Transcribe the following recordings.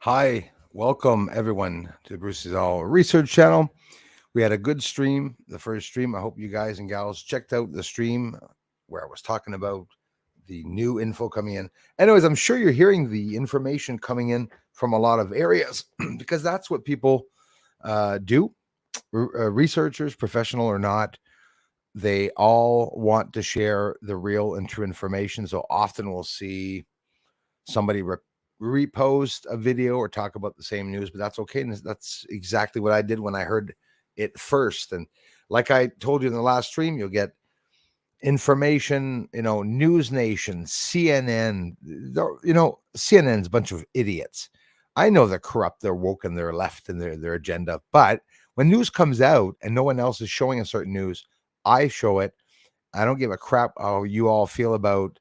Hi, welcome everyone to the Bruce's All Research channel. We had a good stream, the first stream. I hope you guys and gals checked out the stream where I was talking about the new info coming in. Anyways, I'm sure you're hearing the information coming in from a lot of areas because that's what people do. Researchers, professional or not, they all want to share the real and true information. So often we'll see somebody repost a video or talk about the same news, but that's okay. And that's exactly what I did when I heard it first. And like I told you in the last stream, you'll get information, News Nation, CNN, CNN's a bunch of idiots. I know they're corrupt, they're woke, and they're left in their agenda. But when news comes out and no one else is showing a certain news, I show it. I don't give a crap how you all feel about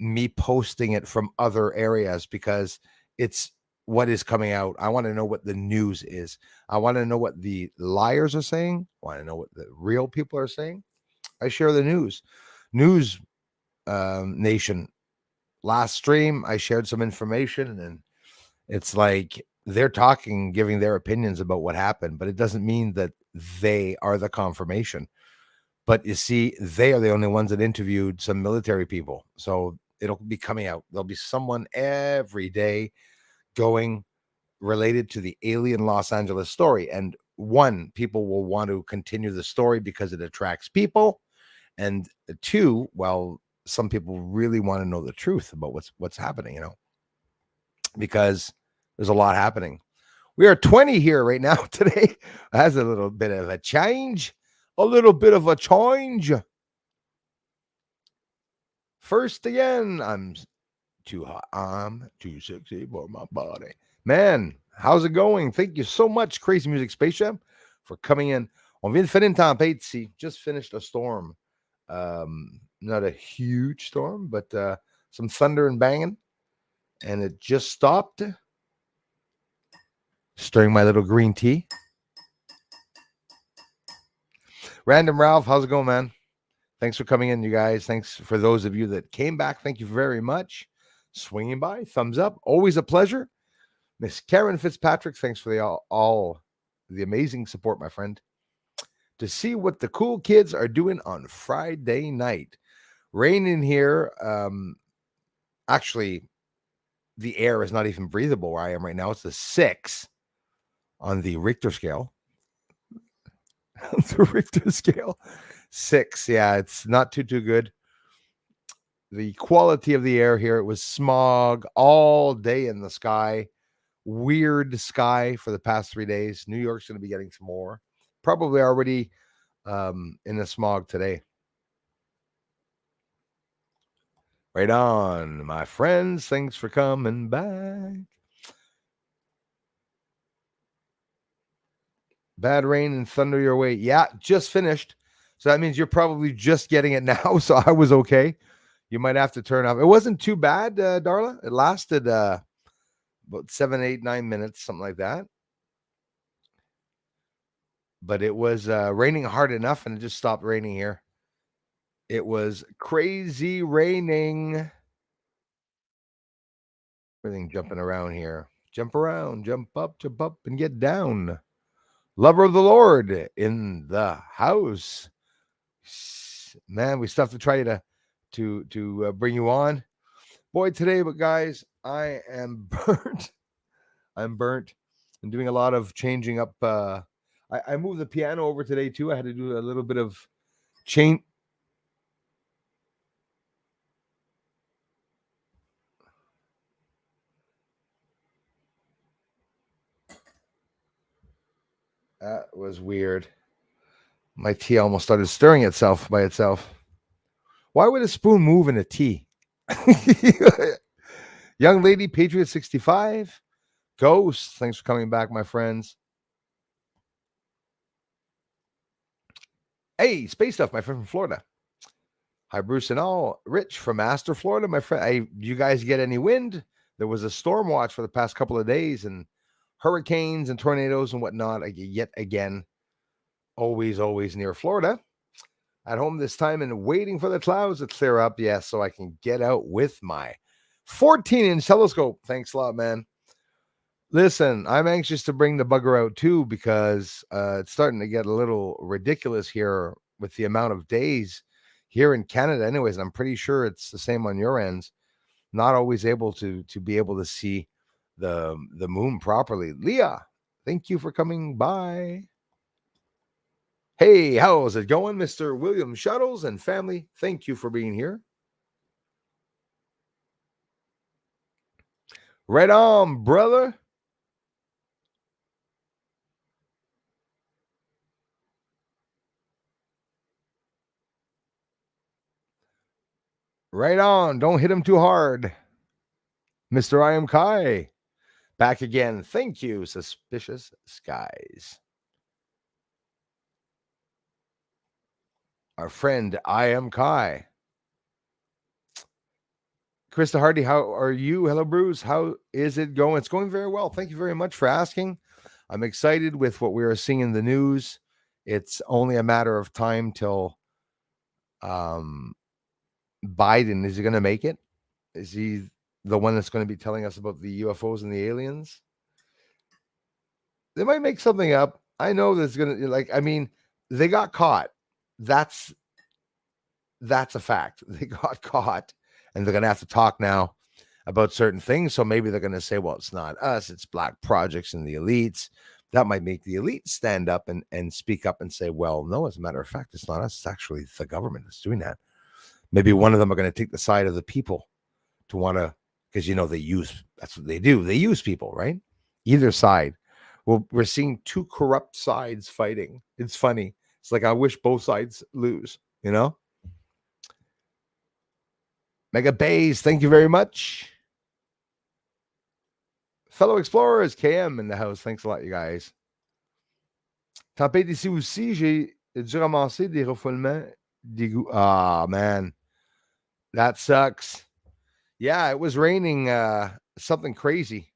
me posting it from other areas because it's what is coming out. I want to know what the news is. I want to know what the liars are saying. I want to know what the real people are saying. I share the news. News Nation. Last stream, I shared some information, and it's like they're talking, giving their opinions about what happened, but it doesn't mean that they are the confirmation. But you see, they are the only ones that interviewed some military people. So it'll be coming out. There'll be someone every day going related to the alien Los Angeles story. And one, people will want to continue the story because it attracts people. And two, well, some people really want to know the truth about what's happening, because there's a lot happening. We are 20 here right now today. That's a little bit of a change. A little bit of a change. First again, I'm too hot. I'm too sexy for my body. Man, how's it going? Thank you so much, Crazy Music Space Jam, for coming in. On vient de finir une tempête. Just finished a storm. Not a huge storm, but some thunder and banging. And it just stopped. Stirring my little green tea. Random Ralph, how's it going, man? Thanks for coming in, you guys. Thanks for those of you that came back. Thank you very much. Swinging by, thumbs up. Always a pleasure. Miss Karen Fitzpatrick, thanks for all the amazing support, my friend. To see what the cool kids are doing on Friday night. Rain in here. Actually, the air is not even breathable where I am right now. It's a 6 on the Richter scale. The Richter scale. 6. Yeah, it's not too good. The quality of the air here, it was smog all day in the sky. Weird sky for the past 3 days. New York's going to be getting some more. Probably already in the smog today. Right on, my friends. Thanks for coming back. Bad rain and thunder your way. Yeah, just finished. So that means you're probably just getting it now. So I was okay. You might have to turn off. It wasn't too bad, Darla. It lasted about 7, 8, 9 minutes, something like that. But it was raining hard enough, and it just stopped raining here. It was crazy raining. Everything jumping around here. Jump around, jump up, and get down. Lover of the Lord in the house. Man, we still have to try to bring you on. Boy, today, but guys, I am burnt. I'm burnt. I'm doing a lot of changing up. I moved the piano over today too. I had to do a little bit of change. That was weird. My tea almost started stirring itself by itself. Why would a spoon move in a tea? Young lady, Patriot 65. Ghost, thanks for coming back, my friends. Hey, Space Stuff, my friend from Florida. Hi, Bruce and all. Rich from Astor, Florida, my friend. You guys get any wind? There was a storm watch for the past couple of days, and hurricanes and tornadoes and whatnot. Yet again, always near Florida. At home this time and waiting for the clouds to clear up. Yes, so I can get out with my 14-inch telescope. Thanks a lot, man. Listen, I'm anxious to bring the bugger out too because it's starting to get a little ridiculous here with the amount of days here in Canada. Anyways, I'm pretty sure it's the same on your ends. Not always able to be able to see the moon properly. Leah, thank you for coming by. Hey, how's it going, Mr. William Shuttles and family? Thank you for being here. Right on, brother. Right on. Don't hit him too hard. Mr. I am Kai. Back again. Thank you, Suspicious Skies. Our friend I am Kai. Krista Hardy, how are you? Hello, Bruce. How is it going? It's going very well. Thank you very much for asking. I'm excited with what we are seeing in the news. It's only a matter of time till Biden, is he going to make it? Is he the one that's going to be telling us about the UFOs and the aliens? They might make something up. I know there's going to they got caught. That's a fact. They got caught and they're going to have to talk now about certain things. So maybe they're going to say, well, it's not us, it's black projects and the elites. That might make the elites stand up and speak up and say, well, no, as a matter of fact, it's not us. It's actually the government that's doing that. Maybe one of them are going to take the side of the people to want to, because, that's what they do. They use people, right? Either side. Well, we're seeing two corrupt sides fighting. It's funny. It's like, I wish both sides lose, Mega Bays, thank you very much. Fellow explorers, KM in the house. Thanks a lot, you guys. Tempête ici aussi, j'ai dû ramasser des refoulements d'égout. Ah, man. That sucks. Yeah, it was raining something crazy.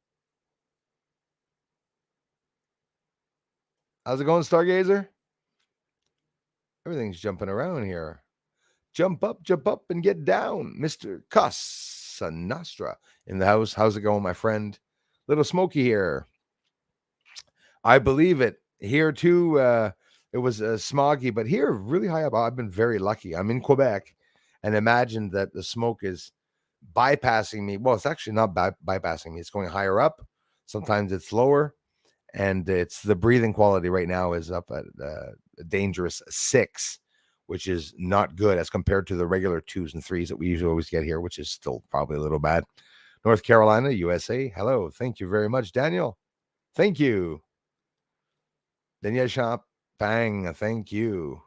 How's it going, Stargazer? Everything's jumping around here. Jump up, and get down. Mr. Casa Nostra in the house. How's it going, my friend? Little Smoky here. I believe it. Here, too, it was smoggy, but here, really high up, I've been very lucky. I'm in Quebec, and imagine that the smoke is bypassing me. Well, it's actually not bypassing me. It's going higher up. Sometimes it's lower, and it's the breathing quality right now is up at a dangerous 6, which is not good as compared to the regular 2s and 3s that we usually always get here, which is still probably a little bad. North Carolina, USA. Hello. Thank you very much, Daniel. Thank you. Daniel Champ. Bang. Thank you.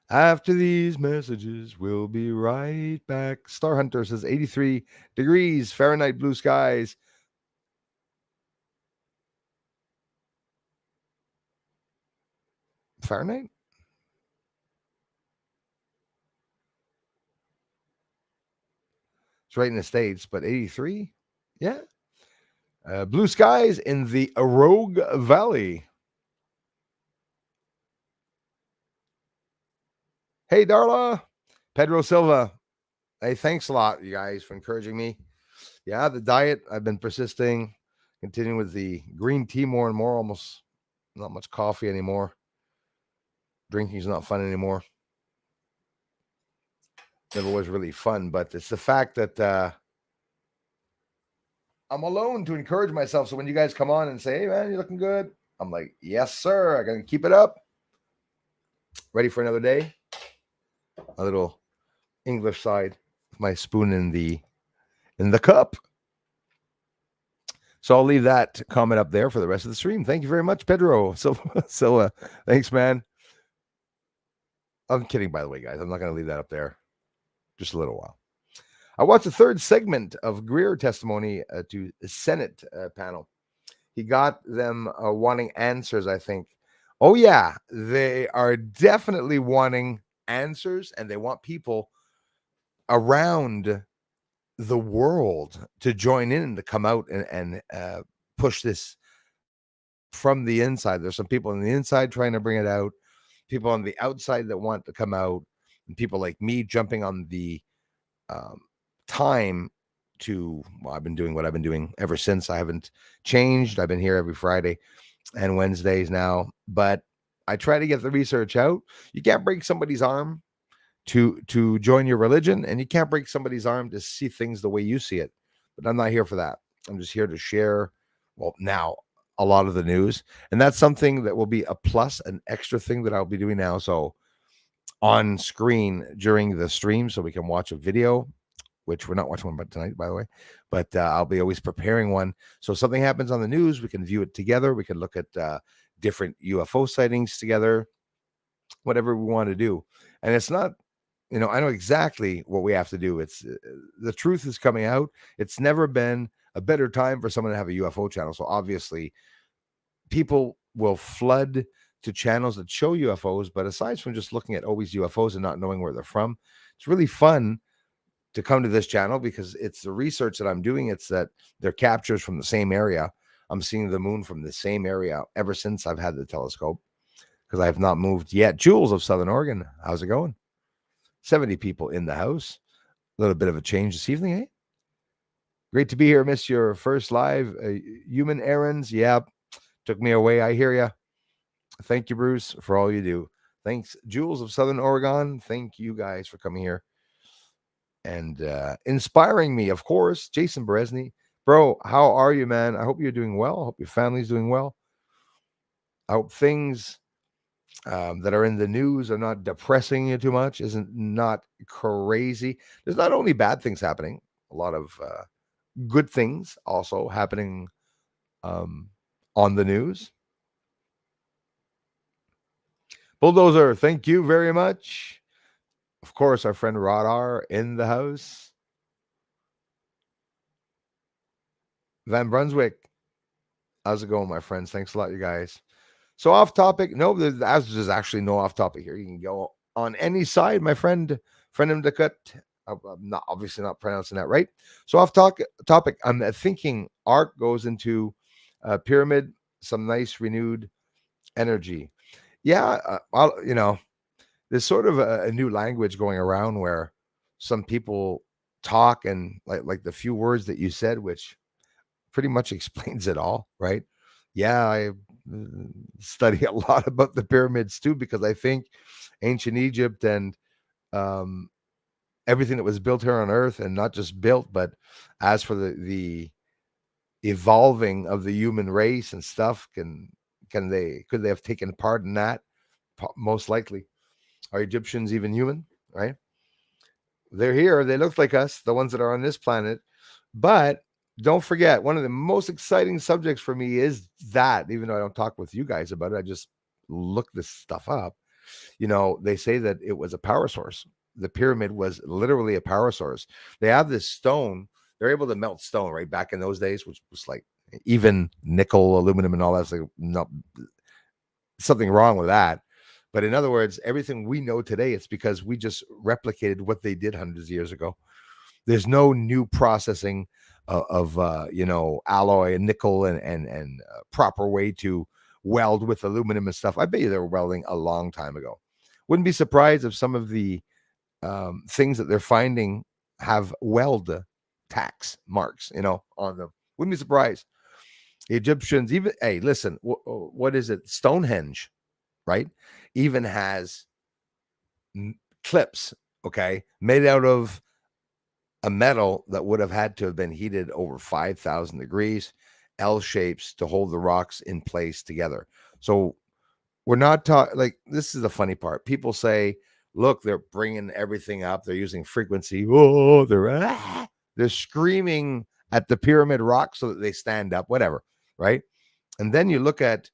After these messages, we'll be right back. Star Hunter says 83 degrees Fahrenheit, blue skies. Fahrenheit? It's right in the States, but 83? Yeah. Blue skies in the Rogue Valley. Hey, Darla. Pedro Silva. Hey, thanks a lot, you guys, for encouraging me. Yeah, the diet, I've been persisting, continuing with the green tea more and more, almost not much coffee anymore. Drinking is not fun anymore. Never was really fun, but it's the fact that I'm alone to encourage myself. So when you guys come on and say, hey, man, you're looking good, I'm like, yes, sir. I'm going to keep it up. Ready for another day. A little English side, my spoon in the cup. So I'll leave that comment up there for the rest of the stream. Thank you very much, Pedro. So thanks, man. I'm kidding, by the way, guys. I'm not going to leave that up there. Just a little while. I watched the third segment of Greer testimony to the Senate panel. He got them wanting answers, I think. Oh, yeah. They are definitely wanting answers, and they want people around the world to join in and to come out and push this from the inside. There's some people on the inside trying to bring it out, people on the outside that want to come out, and people like me jumping on the time I've been doing what I've been doing ever since. I haven't changed. I've been here every Friday and Wednesdays now, but I try to get the research out. You can't break somebody's arm to join your religion, and you can't break somebody's arm to see things the way you see it. But I'm not here for that. I'm just here to share, well, now a lot of the news, and that's something that will be a plus, an extra thing that I'll be doing now. So on screen during the stream, so we can watch a video, which we're not watching one tonight, by the way, but I'll be always preparing one. So if something happens on the news, we can view it together. We can look at different UFO sightings together, whatever we want to do. And it's not, I know exactly what we have to do. It's the truth is coming out. It's never been a better time for someone to have a UFO channel. So obviously, people will flood to channels that show UFOs. But aside from just looking at always UFOs and not knowing where they're from, it's really fun to come to this channel because it's the research that I'm doing. It's that they're captures from the same area. I'm seeing the moon from the same area ever since I've had the telescope because I have not moved yet. Jules of Southern Oregon, how's it going? 70 people in the house. A little bit of a change this evening, eh? Great to be here. Missed your first live. Human errands. Yeah, took me away. I hear you. Thank you, Bruce, for all you do. Thanks, Jules of Southern Oregon. Thank you guys for coming here and inspiring me, of course. Jason Beresny. Bro, how are you, man? I hope you're doing well. I hope your family's doing well. I hope things that are in the news are not depressing you too much, isn't not crazy. There's not only bad things happening, a lot of good things also happening on the news. Bulldozer, thank you very much. Of course, our friend Radar in the house. Van Brunswick, how's it going, my friends? Thanks a lot, you guys. So off topic. No, there's actually no off topic here. You can go on any side, my friend in the cut. I'm not obviously not pronouncing that right. So off topic. I'm thinking art goes into pyramid, some nice renewed energy. Yeah, there's sort of a new language going around where some people talk and like the few words that you said, which pretty much explains it all, right? Yeah, I study a lot about the pyramids too, because I think ancient Egypt and everything that was built here on Earth, and not just built, but as for the evolving of the human race and stuff, could they have taken part in that? Most likely. Are Egyptians even human? Right? They're here. They look like us, the ones that are on this planet, but don't forget, one of the most exciting subjects for me is that, even though I don't talk with you guys about it, I just look this stuff up. They say that it was a power source. The pyramid was literally a power source. They have this stone. They're able to melt stone, right? Back in those days, which was like even nickel, aluminum, and all that's like not something wrong with that. But in other words, everything we know today, it's because we just replicated what they did hundreds of years ago. There's no new processing of alloy and nickel and proper way to weld with aluminum and stuff. I bet you they were welding a long time ago. Wouldn't be surprised if some of the things that they're finding have weld tax marks, on them. Wouldn't be surprised. The Egyptians, even, hey, listen, what is it? Stonehenge, right? Even has clips, okay, made out of a metal that would have had to have been heated over 5,000 degrees, L shapes to hold the rocks in place together. So we're not talking, like, this is the funny part. People say, look, they're bringing everything up. They're using frequency. Oh, they're screaming at the pyramid rock so that they stand up, whatever, right? And then you look at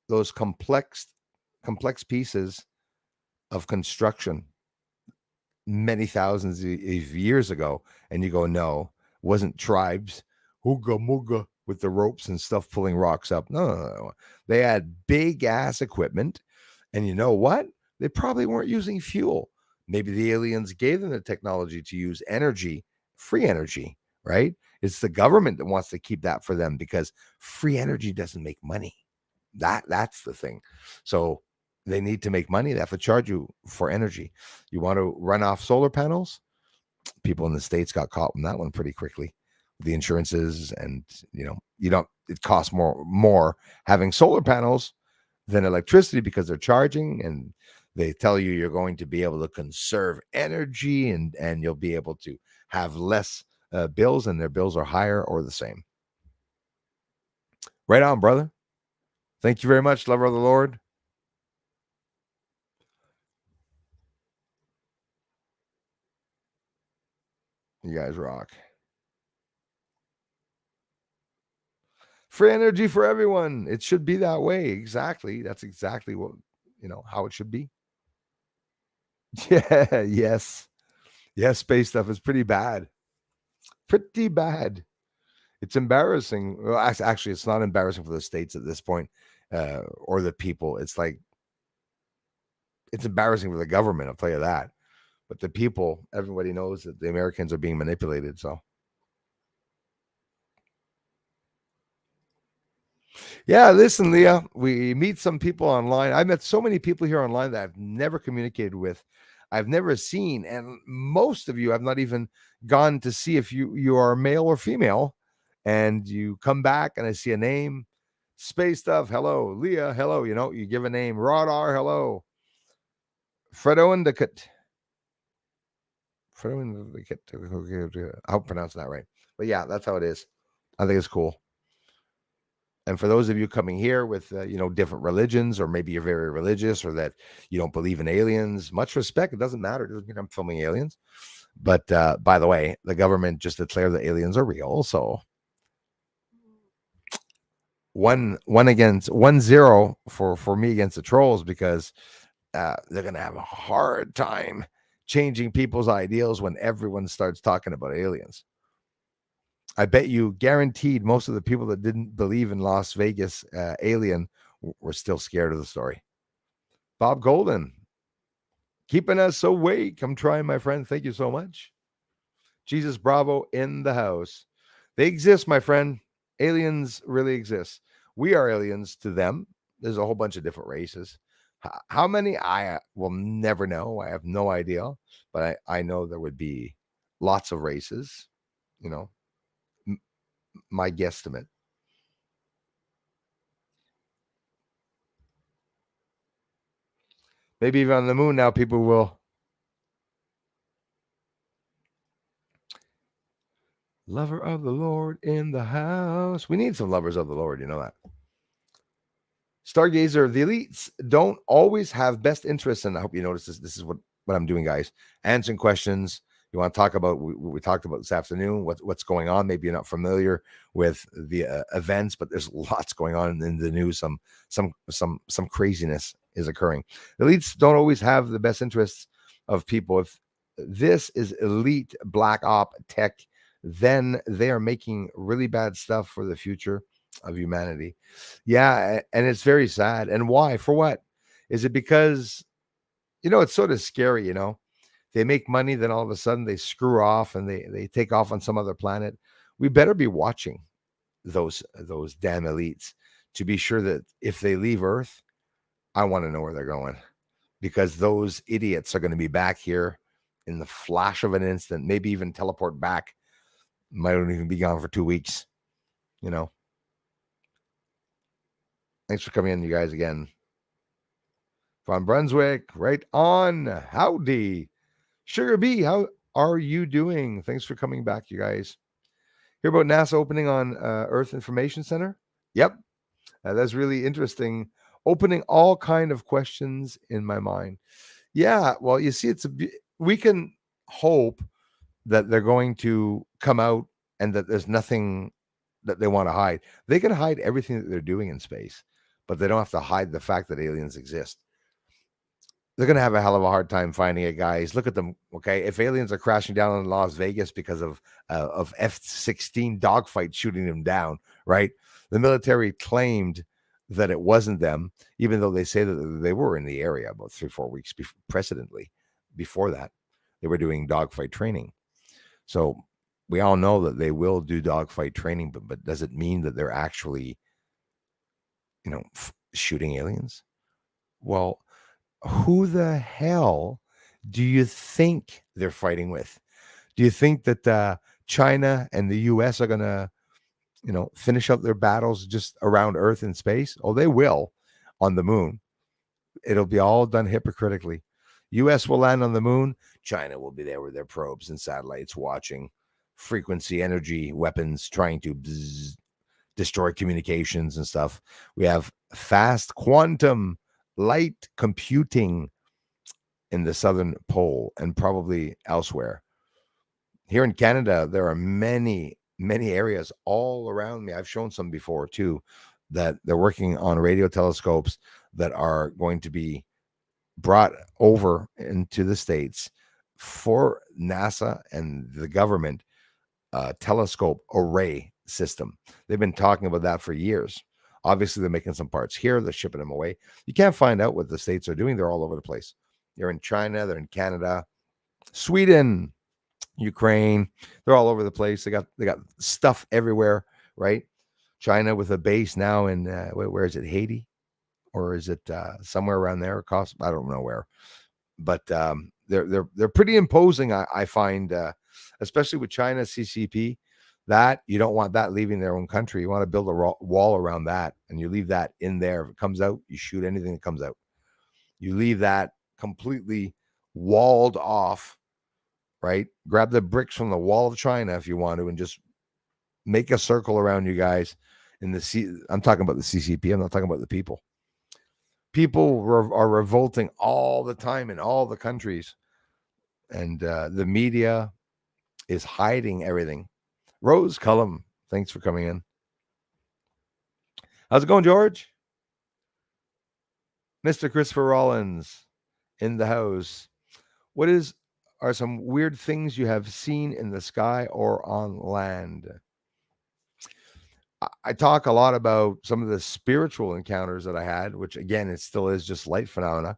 those complex pieces of construction many thousands of years ago, and you go, no, it wasn't tribes hooga mooga with the ropes and stuff pulling rocks up. No. They had big ass equipment, and you know what? They probably weren't using fuel. Maybe the aliens gave them the technology to use energy, free energy, right? It's the government that wants to keep that for them because free energy doesn't make money. That's the thing. So they need to make money. They have to charge you for energy. You want to run off solar panels? People in the States got caught on that one pretty quickly. the insurances, and you don't. It costs more having solar panels than electricity because they're charging, and they tell you you're going to be able to conserve energy, and you'll be able to have less bills, and their bills are higher or the same. Right on, brother. Thank you very much, lover of the Lord. You guys rock. Free energy for everyone. It should be that way. Exactly. That's exactly what, how it should be. Yeah. Yes. Yes. Space stuff is pretty bad. Pretty bad. It's embarrassing. Well, actually, it's not embarrassing for the states at this point, or the people. It's embarrassing for the government. I'll tell you that. But the people, everybody knows that the Americans are being manipulated. So, yeah, listen, Leah, we meet some people online. I met so many people here online that I've never communicated with. I've never seen, and most of you have not even gone to see if you are male or female. And you come back, and I see a name, Space Stuff, hello, Leah, hello. You give a name, Radar, hello, Fredo Indicat. Fredo Indicat. I hope I'm pronouncing that right. But yeah, that's how it is. I think it's cool. And for those of you coming here with different religions, or maybe you're very religious, or that you don't believe in aliens, much respect. It doesn't matter. It doesn't mean I'm filming aliens. But by the way, the government just declared that aliens are real. So 1-0 for me against the trolls, because they're gonna have a hard time changing people's ideals when everyone starts talking about aliens. I bet you guaranteed most of the people that didn't believe in Las Vegas alien were still scared of the story. Bob Golden, keeping us awake. I'm trying, my friend. Thank you so much. Jesus Bravo in the house. They exist, my friend. Aliens really exist. We are aliens to them. There's a whole bunch of different races. How many? I will never know. I have no idea. But I know there would be lots of races, my guesstimate. Maybe even on the moon now, people will. Lover of the Lord in the house. We need some lovers of the Lord. You know that. Stargazer, the elites don't always have best interests. And I hope you notice this. This is what I'm doing, guys. Answering questions. You want to talk about what we talked about this afternoon, what's going on. Maybe you're not familiar with the events, but there's lots going on in the news. Some craziness is occurring. Elites don't always have the best interests of people. If this is elite black op tech, then they are making really bad stuff for the future of humanity. Yeah, and it's very sad. And why? For what? Is it because it's sort of scary, They make money, then all of a sudden they screw off, and they take off on some other planet. We better be watching those damn elites to be sure that if they leave Earth, I want to know where they're going, because those idiots are going to be back here in the flash of an instant, maybe even teleport back. Might not even be gone for 2 weeks, Thanks for coming in, you guys, again. From Brunswick, right on. Howdy. Sugar B, how are you doing? Thanks for coming back, you guys. Hear about NASA opening on Earth Information Center? Yep. That's really interesting. Opening all kind of questions in my mind. Yeah, well, you see, we can hope that they're going to come out and that there's nothing that they want to hide. They can hide everything that they're doing in space, but they don't have to hide the fact that aliens exist. They're going to have a hell of a hard time finding it, guys. Look at them. Okay. If aliens are crashing down in Las Vegas because of F-16 dogfights shooting them down, right? The military claimed that it wasn't them, even though they say that they were in the area about 3-4 weeks precedently. Before that, they were doing dogfight training. So we all know that they will do dogfight training, but does it mean that they're actually, shooting aliens? Well, who the hell do you think they're fighting with? Do you think that China and the US are going to, finish up their battles just around Earth and space? Oh, they will on the moon. It'll be all done hypocritically. US will land on the moon. China will be there with their probes and satellites watching frequency energy weapons trying to destroy communications and stuff. We have fast quantum light computing in the southern pole and probably elsewhere. Here in Canada, there are many, many areas all around me. I've shown some before too, that they're working on radio telescopes that are going to be brought over into the States for NASA and the government telescope array system. They've been talking about that for years. Obviously, they're making some parts here. They're shipping them away. You can't find out what the States are doing. They're all over the place. They're in China. They're in Canada, Sweden, Ukraine. They're all over the place. They got stuff everywhere, right? China with a base now in where is it? Haiti, or is it somewhere around there? I don't know where, but they're pretty imposing. I find, especially with China CCP, that you don't want that leaving their own country. You want to build a wall around that, and you leave that in there. If it comes out, you shoot anything that comes out. You leave that completely walled off, right? Grab the bricks from the wall of China if you want to, and just make a circle around you guys. I'm talking about the CCP. I'm not talking about the people. People are revolting all the time in all the countries, and the media is hiding everything. Rose Cullum, thanks for coming in. How's it going, George? Mr. Christopher Rollins in the house. What are some weird things you have seen in the sky or on land? I talk a lot about some of the spiritual encounters that I had, which again, it still is just light phenomena.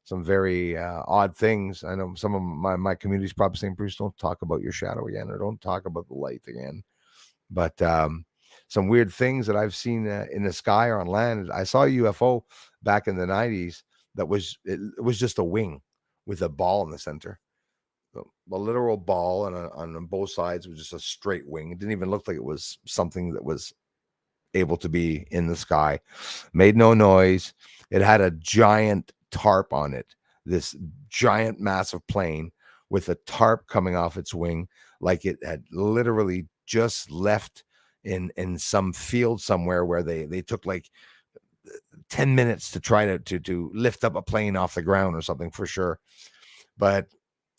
Some very odd things. I know some of my community's probably saying, Bruce, don't talk about your shadow again, or don't talk about the light again. But some weird things that I've seen in the sky or on land. I saw a UFO back in the 90s that was just a wing with a ball in the center. A literal ball, and on both sides was just a straight wing. It didn't even look like it was something that was able to be in the sky. Made no noise. It had a giant tarp on it, this giant massive plane with a tarp coming off its wing, like it had literally just left in some field somewhere where they took like 10 minutes to try to lift up a plane off the ground or something, for sure. But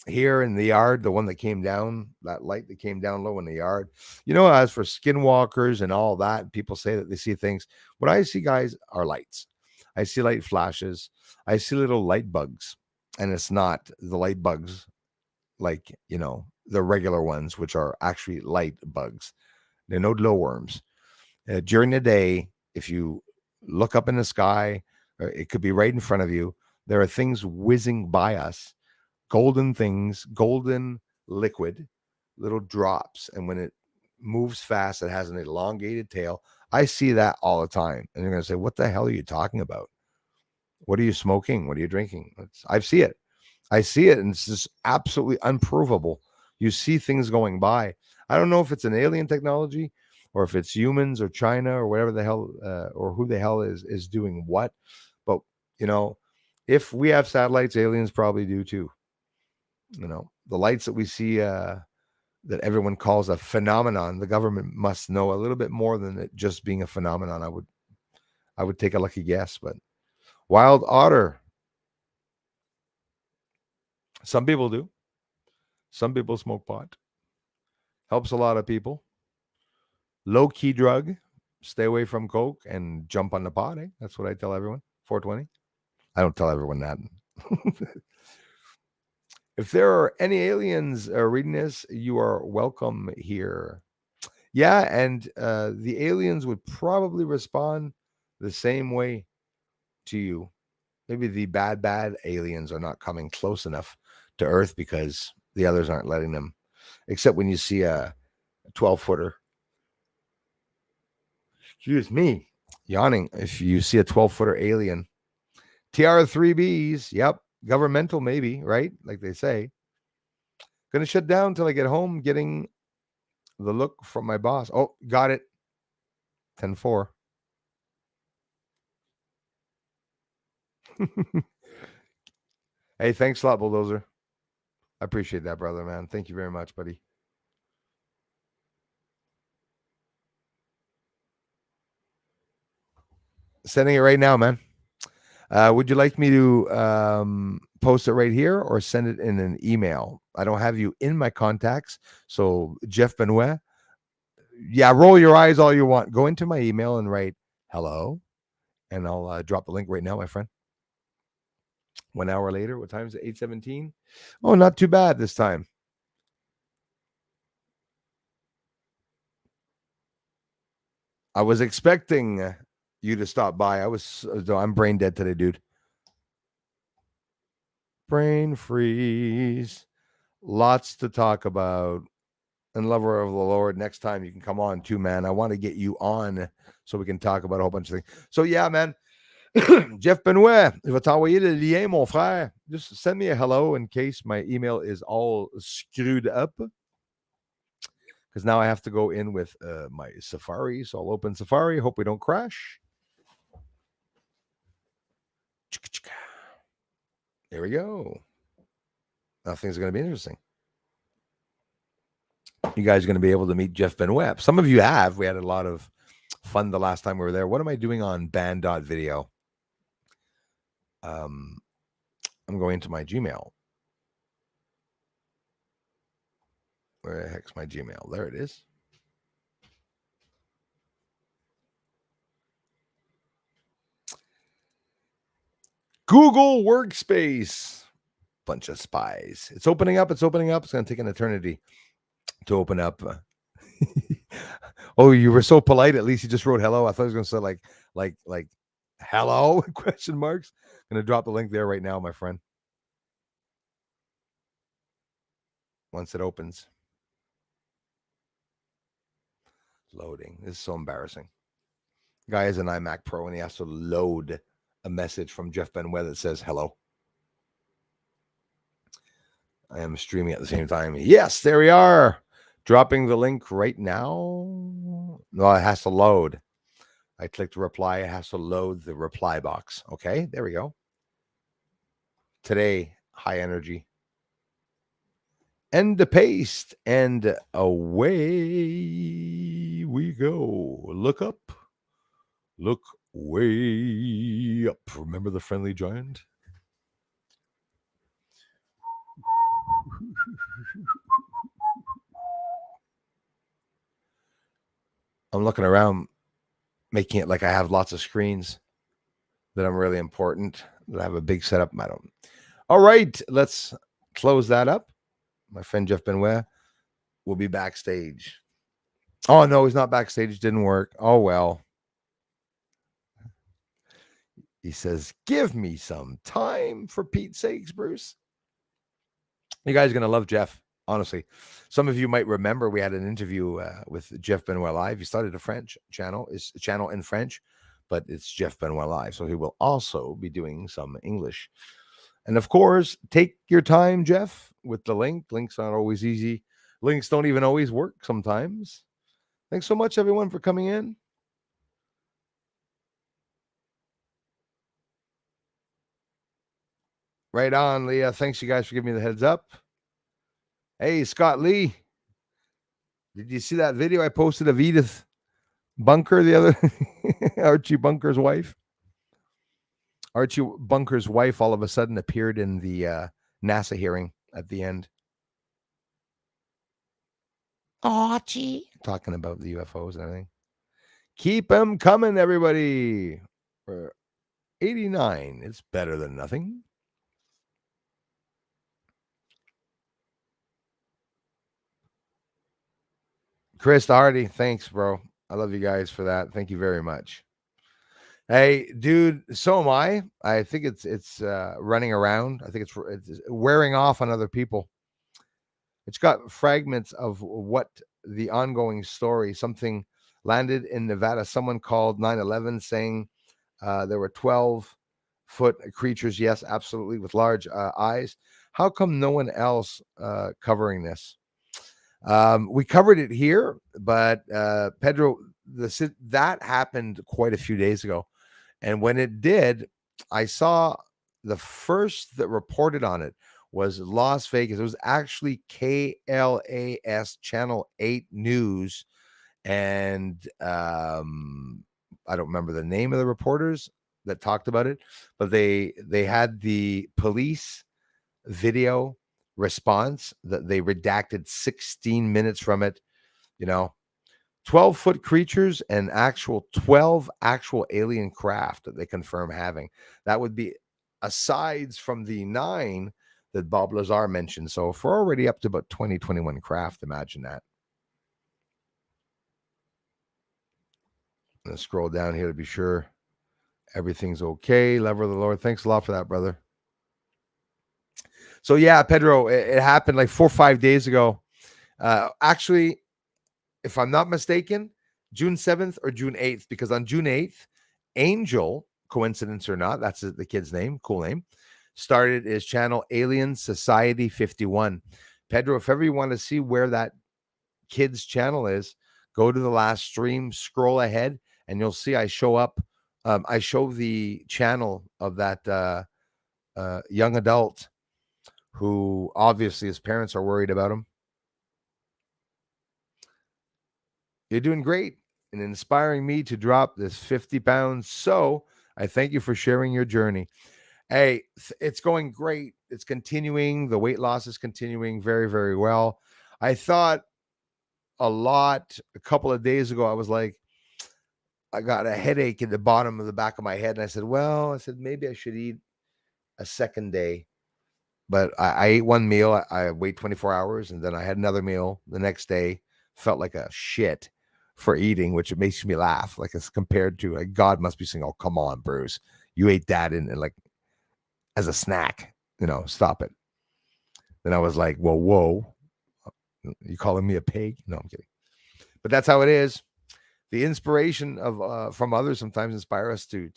here in the yard, the one that came down, that light that came down low in the yard, as for skinwalkers and all that, people say that they see things. What I see, guys, are lights. I see light flashes. I see little light bugs, and it's not the light bugs like, the regular ones, which are actually light bugs. They're no glowworms. During the day, if you look up in the sky, or it could be right in front of you, there are things whizzing by us, golden things, golden liquid, little drops. And when it moves fast, it has an elongated tail. I see that all the time. And you're going to say, what the hell are you talking about? What are you smoking? What are you drinking? I see it. And it's just absolutely unprovable. You see things going by. I don't know if it's an alien technology or if it's humans or China or whatever the hell, or who the hell is doing what. But, if we have satellites, aliens probably do too. The lights that we see, that everyone calls a phenomenon, the government must know a little bit more than it just being a phenomenon. I would take a lucky guess. But wild otter, some people do. Some people smoke pot. Helps a lot of people. Low key drug. Stay away from coke and jump on the pot. That's what I tell everyone. 420. I don't tell everyone that. If there are any aliens reading this, you are welcome here. Yeah, and the aliens would probably respond the same way to you. Maybe the bad aliens are not coming close enough to Earth because the others aren't letting them. Except when you see a 12-footer. Excuse me, yawning. If you see a 12-footer alien, TR3Bs, yep, governmental maybe, right? Like they say. Gonna shut down till I get home, getting The look from my boss. Oh, got it. 10-4. Hey, thanks a lot, Bulldozer. I appreciate that, brother, man. Thank you very much, buddy. Sending it right now, man. Would you like me to post it right here or send it in an email? I don't have you in my contacts. So, Jeff Benoit, yeah, roll your eyes all you want. Go into my email and write hello, and I'll drop the link right now, my friend. 1 hour later, what time is it? 8:17. Oh, not too bad this time. I was expecting you to stop by. I'm brain dead today, dude. Brain freeze. Lots to talk about. And lover of the Lord, next time you can come on too, man. I want to get you on so we can talk about a whole bunch of things. So yeah, man. Jeff Benoit, je vais t'envoyer le lien, mon frère. Just send me a hello in case my email is all screwed up. Because now I have to go in with my Safari. So I'll open Safari. Hope we don't crash. There we go. Now things are going to be interesting. You guys are going to be able to meet Jeff Benoit. Some of you have. We had a lot of fun the last time we were there. What am I doing on band.video? I'm going to my Gmail. Where the heck's my Gmail? There it is. Google Workspace. Bunch of spies. It's opening up. It's opening up. It's going to take an eternity to open up. Oh, you were so polite. At least you just wrote hello. I thought I was going to say like hello question marks. I'm going to drop the link there right now, my friend. Once it opens. Loading. This is so embarrassing. Guy has an iMac Pro and he has to load a message from Jeff Benoit that says hello. I am streaming at the same time. Yes, there we are. Dropping the link right now. No, it has to load. I clicked reply. It has to load the reply box. Okay, there we go. Today, high energy. End the paste. And away we go. Look up. Look way up. Remember the friendly giant? I'm looking around, making it like I have lots of screens, that I'm really important, that I have a big setup. I don't. All right, let's close that up. My friend Jeff Benoit will be backstage. Oh, no, he's not backstage. Didn't work. Oh, well. He says, give me some time, for Pete's sakes, Bruce. You guys are going to love Jeff, honestly. Some of you might remember we had an interview with Jeff Benoit Live. He started a French channel. It's a channel in French, but it's Jeff Benoit Live. So he will also be doing some English. And of course, take your time, Jeff, with the link. Links aren't always easy. Links don't even always work sometimes. Thanks so much, everyone, for coming in. Right on, Leah. Thanks, you guys, for giving me the heads up. Hey, Scott Lee. Did you see that video I posted of Edith Bunker the other Archie Bunker's wife? Archie Bunker's wife all of a sudden appeared in the NASA hearing at the end. Archie. Talking about the UFOs and everything. Keep them coming, everybody. For 89, it's better than nothing. Chris Hardy, thanks, bro. I love you guys for that. Thank you very much. Hey, dude, so am I. I think it's running around. I think it's wearing off on other people. It's got fragments of what the ongoing story. Something landed in Nevada. Someone called 9/11 saying there were 12-foot creatures. Yes, absolutely, with large eyes. How come no one else covering this? We covered it here, but Pedro, that happened quite a few days ago. And when it did, I saw the first that reported on it was Las Vegas. It was actually KLAS Channel 8 News. And I don't remember the name of the reporters that talked about it, but they had the police video response that they redacted 16 minutes from it. You know, 12-foot creatures and 12 actual alien craft that they confirm having. That would be asides from the 9 that Bob Lazar mentioned. So if we're already up to about 2021 craft, imagine that. I'm going to scroll down here to be sure everything's okay. Lover of the Lord. Thanks a lot for that, brother. So yeah, Pedro, it happened like 4 or 5 days ago. Actually, if I'm not mistaken, June 7th or June 8th, because on June 8th, Angel, coincidence or not, that's the kid's name, cool name, started his channel Alien Society 51. Pedro, if ever you want to see where that kid's channel is, go to the last stream, scroll ahead, and you'll see I show up. I show the channel of that young adult who obviously his parents are worried about him. You're doing great and inspiring me to drop this 50 pounds. So I thank you for sharing your journey. Hey, it's going great. It's continuing. The weight loss is continuing very, very well. I thought a couple of days ago, I was like, I got a headache in the bottom of the back of my head. And I said, maybe I should eat a second day. But I ate one meal. I wait 24 hours and then I had another meal the next day. Felt like a shit for eating, which it makes me laugh. Like it's compared to like God must be saying, "Oh, come on, Bruce, you ate that in like as a snack, stop it." Then I was like, whoa, you calling me a pig? No, I'm kidding. But that's how it is. The inspiration of from others sometimes inspire us to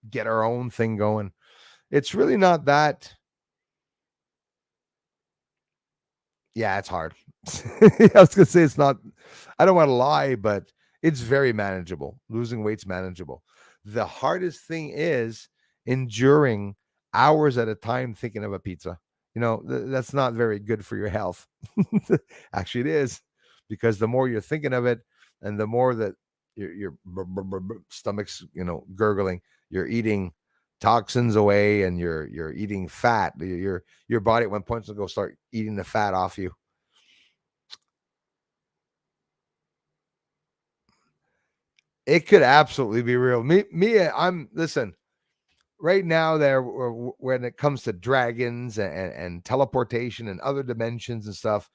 get our own thing going. It's really not that. Yeah, it's hard. I was gonna say it's not. I don't want to lie, but it's very manageable. Losing weight's manageable. The hardest thing is enduring hours at a time thinking of a pizza. That's not very good for your health. Actually, it is, because the more you're thinking of it, and the more that your stomach's gurgling, you're eating toxins away, and you're eating fat. Your body at one point will go start eating the fat off you. It could absolutely be real. I'm listen. Right now, when it comes to dragons and teleportation and other dimensions and stuff,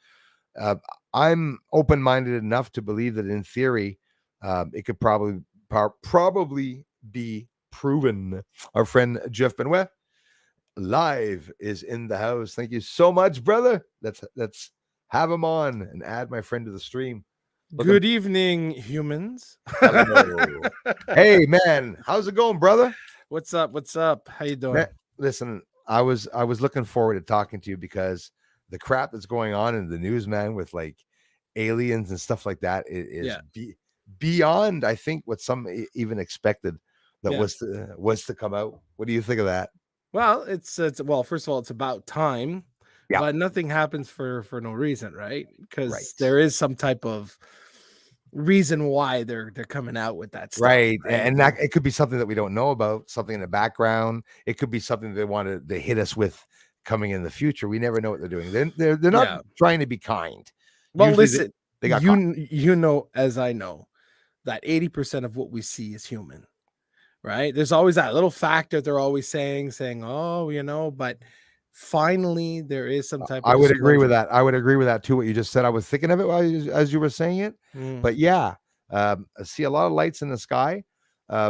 I'm open-minded enough to believe that in theory, it could probably be proven. Our friend Jeff Benoit live is in the house. Thank you so much, brother. Let's have him on and add my friend to the stream. Good evening, humans. Hello. Hey, man, how's it going, brother? What's up? How you doing? Man, listen, I was looking forward to talking to you because the crap that's going on in the news, man, with like aliens and stuff like that is beyond, I think, what some even expected that was to come out. What do you think of that? Well, it's well, first of all, it's about time. Yeah. But nothing happens for no reason, right? Because there is some type of reason why they're coming out with that stuff, right? And that it could be something that we don't know about, something in the background. It could be something they wanted to hit us with coming in the future. We never know what they're doing. They're not trying to be kind. Well, usually listen, they got as I know, that 80% of what we see is human, right? There's always that little factor they're always saying, oh, but finally there is some type of I would agree with that. I would agree with that too, what you just said. I was thinking of it as you were saying it. But yeah, I see a lot of lights in the sky.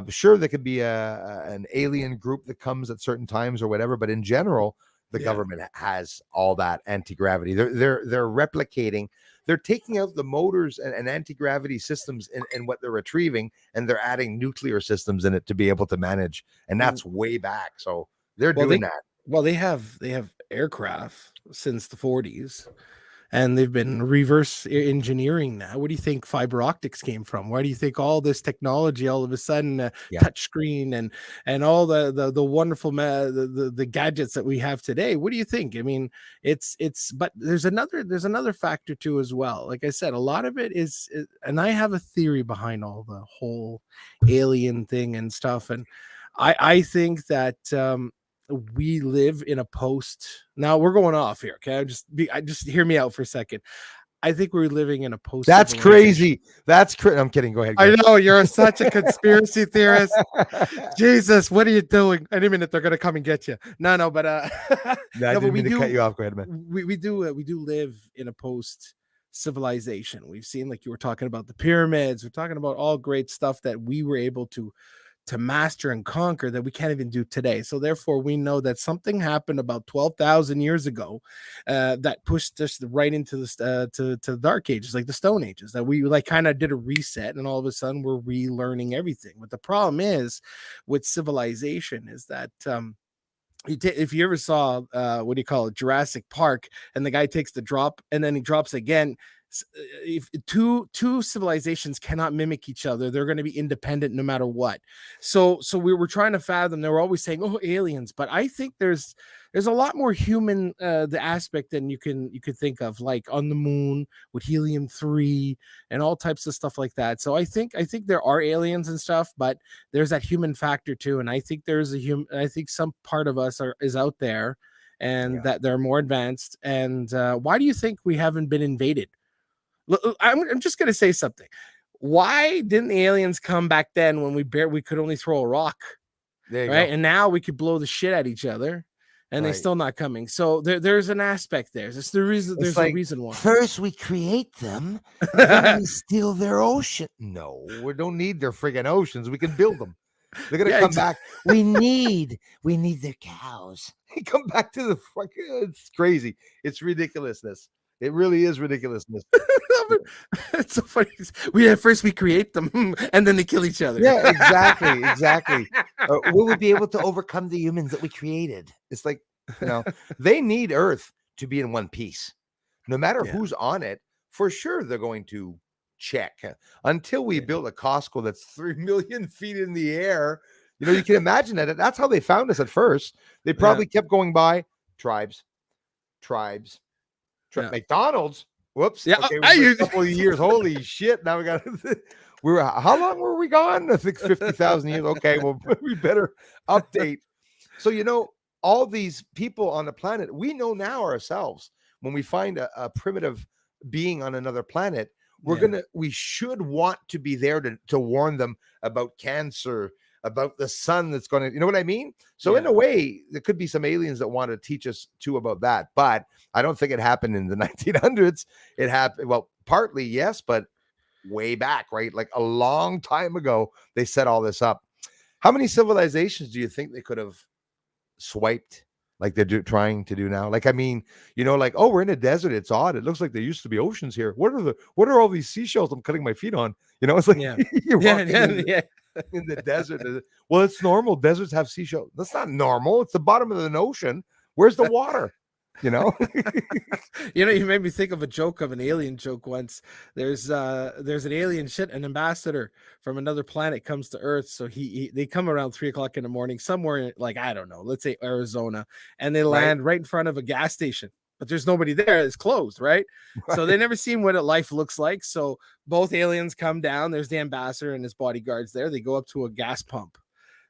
Sure, there could be an alien group that comes at certain times or whatever, but in general, the government has all that anti-gravity. They're replicating. They're taking out the motors and anti-gravity systems in what they're retrieving, and they're adding nuclear systems in it to be able to manage. And that's way back. So they're doing that. Well, they have aircraft since the 40s, and they've been reverse engineering that. What do you think fiber optics came from? Why do you think all this technology all of a sudden, Yeah. touch screen and all the wonderful the gadgets that we have today? What do you think? I mean, it's but there's another factor too as well. Like I said, a lot of it is, and I have a theory behind all the whole alien thing and stuff, and I think that we live in a post. Now we're going off here, okay? I just hear me out for a second. I think we're living in a post. That's crazy. That's I'm kidding. Go ahead. I know you're such a conspiracy theorist. Jesus, what are you doing? Any minute they're gonna come and get you. No, but I didn't mean to cut you off. Go ahead, man. We do live in a post civilization. We've seen, like you were talking about, the pyramids. We're talking about all great stuff that we were able to master and conquer that we can't even do today. So therefore we know that something happened about 12,000 years ago that pushed us right into the to the dark ages, like the Stone Ages, that we like kind of did a reset, and all of a sudden we're relearning everything. But the problem is with civilization is that if you ever saw what do you call it, Jurassic Park, and the guy takes the drop and then he drops again, if two civilizations cannot mimic each other, they're going to be independent no matter what. So we were trying to fathom. They were always saying, "Oh, aliens," but I think there's a lot more human the aspect than you could think of, like on the moon with helium-3 and all types of stuff like that. So I think there are aliens and stuff, but there's that human factor too. And I think there's I think some part of us is out there, and that they're more advanced. And why do you think we haven't been invaded? I'm just gonna say something. Why didn't the aliens come back then when we could only throw a rock, right? Go. And now we could blow the shit at each other, and they're still not coming. So there's an aspect there. It's the reason. There's a reason why. First we create them, then we steal their ocean. No, we don't need their friggin' oceans. We can build them. They're gonna come back. We need their cows. They come back to the fucking. It's crazy. It's ridiculousness. It really is ridiculousness. It's so funny. First we create them, and then they kill each other. Yeah, exactly. Will we be able to overcome the humans that we created? It's like, they need Earth to be in one piece. No matter who's on it, for sure they're going to check. Until we build a Costco that's 3 million feet in the air, you can imagine that. That's how they found us at first. They probably kept going by tribes. McDonald's. Whoops. Yeah. Okay, a couple of years. Holy shit. Now we got how long were we gone? I think 50,000 years. Okay, well, we better update. So, all these people on the planet, we know now ourselves, when we find a primitive being on another planet, we should want to be there to warn them about cancer, about the sun that's going to, you know what I mean? So in a way, there could be some aliens that want to teach us too about that. But I don't think it happened in the 1900s. It happened, well, partly, yes, but way back, right? Like a long time ago, they set all this up. How many civilizations do you think they could have swiped like they're trying to do now? Like, I mean, like, oh, we're in a desert. It's odd. It looks like there used to be oceans here. What are all these seashells I'm cutting my feet on? It's like you're walking in the desert. Well, it's normal. Deserts have seashells. That's not normal. It's the bottom of the ocean. Where's the water? You made me think of a joke, of an alien joke once. There's an alien an ambassador from another planet comes to Earth. So they come around 3:00 in the morning somewhere, like, I don't know, let's say Arizona, and they land right in front of a gas station. But there's nobody there. It's closed, right? So they never seen what life looks like. So both aliens come down. There's the ambassador and his bodyguards there. They go up to a gas pump.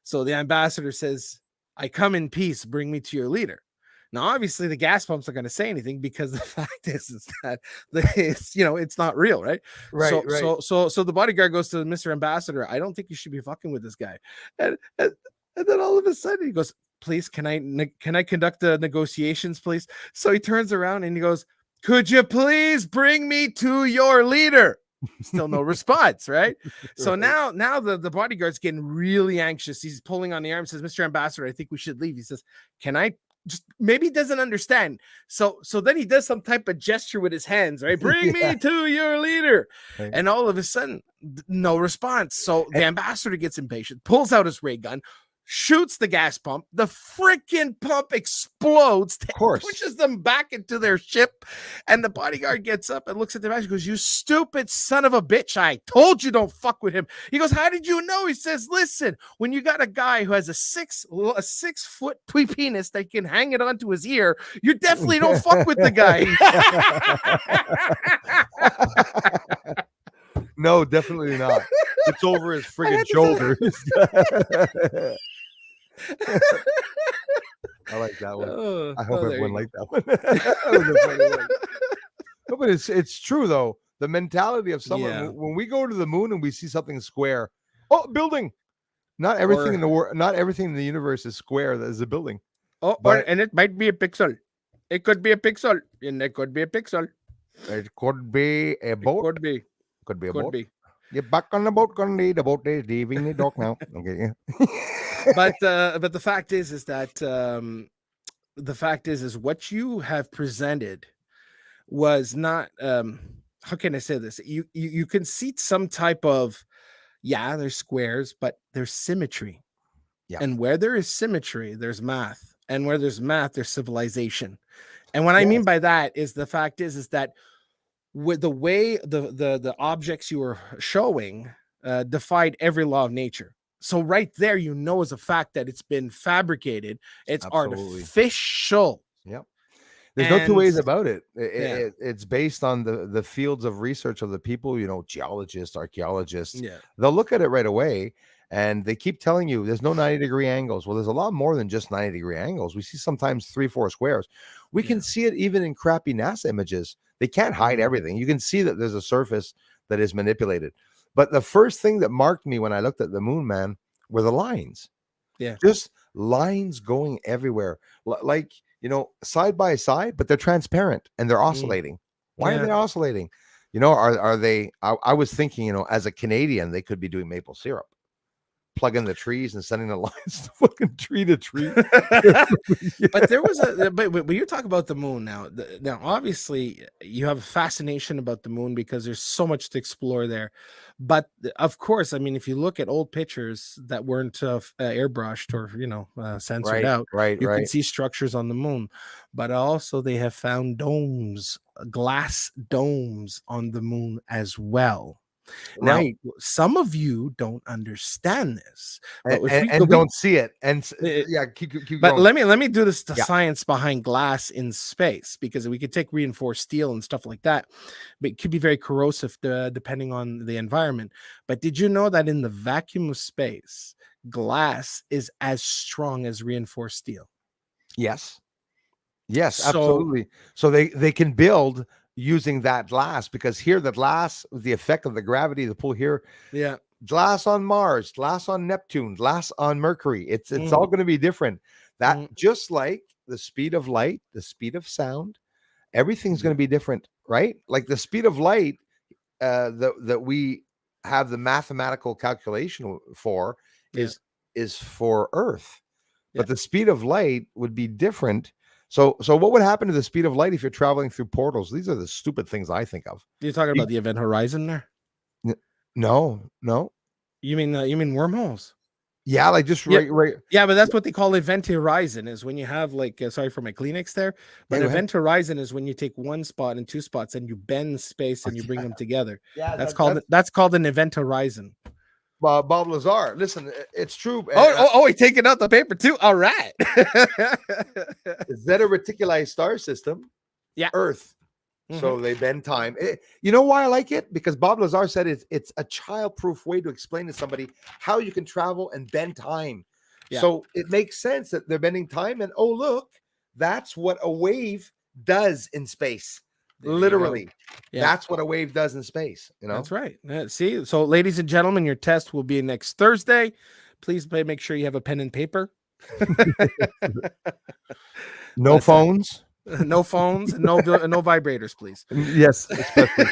So the ambassador says, "I come in peace. Bring me to your leader." Now, obviously, the gas pumps are going to say anything, because the fact is that it's not real, right? Right. So the bodyguard goes to Mr. Ambassador. "I don't think you should be fucking with this guy." And then all of a sudden he goes, "Please, can I conduct the negotiations, please?" So he turns around and he goes, "Could you please bring me to your leader?" Still no response, right? So now the bodyguard's getting really anxious. He's pulling on the arm, says, "Mr. Ambassador, I think we should leave." He says, "Can I just," maybe he doesn't understand. So then he does some type of gesture with his hands, right? "Bring me to your leader." Right. And all of a sudden, no response. So the ambassador gets impatient, pulls out his ray gun, shoots the gas pump. The freaking pump explodes, Of course. pushes them back into their ship. And the bodyguard gets up and looks at the match and goes, "You stupid son of a bitch. I told you don't fuck with him." He goes, "How did you know?" He says, "Listen, when you got a guy who has a 6-foot penis that can hang it onto his ear, you definitely don't fuck with the guy." No, definitely not. It's over his friggin' shoulders. I like that one. I hope everyone liked that one. That was a funny one. No, but it's true though. The mentality of someone when we go to the moon and we see something square, oh, building. Not everything in the world, not everything in the universe is square. That is a building. Oh, and it might be a pixel. It could be a pixel, and it could be a pixel. It could be a boat. Could be. Could be a Could boat. be. Get back on the boat, Condi. The boat is leaving the dock now. Okay. But the fact is that the fact is what you have presented was not how can I say this? You concede some type of there's squares, but there's symmetry. Yeah. And where there is symmetry, there's math. And where there's math, there's civilization. And what I mean by that is the fact is that with the way the objects you were showing defied every law of nature. So right there, is a fact that it's been fabricated. It's artificial. Yep. There's no two ways about it. It's based on the fields of research of the people, geologists, archaeologists. Yeah. They'll look at it right away and they keep telling you there's no 90-degree angles. Well, there's a lot more than just 90-degree angles. We see sometimes 3-4 squares. We can see it even in crappy NASA images. They can't hide everything. You can see that there's a surface that is manipulated. But the first thing that marked me when I looked at the moon, man, were the lines. Yeah. Just lines going everywhere. Like, side by side, but they're transparent and they're oscillating. Why are they oscillating? Are they, I was thinking, as a Canadian, they could be doing maple syrup, plugging the trees and sending the lines fucking tree to tree. But there was but when you talk about the moon now obviously you have a fascination about the moon because there's so much to explore there. But of course, I mean, if you look at old pictures that weren't airbrushed or censored out, you can see structures on the moon. But also they have found glass domes on the moon as well. Now, some of you don't understand this, but don't see it. And keep but going. let me do this science behind glass in space, because we could take reinforced steel and stuff like that, but it could be very corrosive depending on the environment. But did you know that in the vacuum of space, glass is as strong as reinforced steel? Yes, absolutely. So they can build using that glass, because here the glass, the effect of the gravity, the pull here, glass on Mars, glass on Neptune, glass on Mercury, it's all going to be different. That just like the speed of light, the speed of sound, everything's going to be different, right? Like the speed of light that we have the mathematical calculation for is for Earth, but the speed of light would be different. So what would happen to the speed of light if you're traveling through portals? These are the stupid things I think of. You're talking about the event horizon there? No. You mean wormholes? Yeah, like just right. Yeah, but that's what they call event horizon, is when you have sorry for my Kleenex there, but event horizon is when you take one spot and two spots and you bend space and you bring them together. Yeah, that's called an event horizon. Bob Lazar, listen, it's true. He's taking out the paper too. All right. Zeta Reticuli star system. Yeah. Earth. So they bend time. You know why I like it? Because Bob Lazar said it's a child-proof way to explain to somebody how you can travel and bend time. Yeah. So it makes sense that they're bending time, and look, that's what a wave does in space. Literally. That's what a wave does in space. That's right. See, so ladies and gentlemen, your test will be next Thursday. Please make sure you have a pen and paper. No phones. No phones, no vibrators, please. Yes, especially.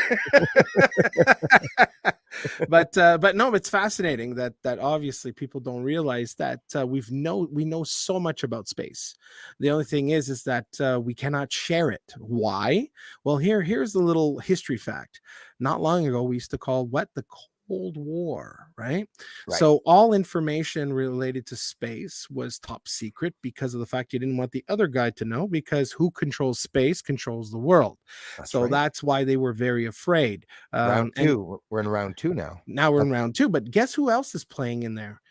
But no, it's fascinating that obviously people don't realize that we know so much about space. The only thing is that we cannot share it. Why? Well, here's a little history fact. Not long ago, we used to call the Cold War, right? Right. So all information related to space was top secret because of the fact you didn't want the other guy to know, because who controls space controls the world. That's So right. that's why they were very afraid. Round And two. We're in round two now. now we're in That's round two, but guess who else is playing in there?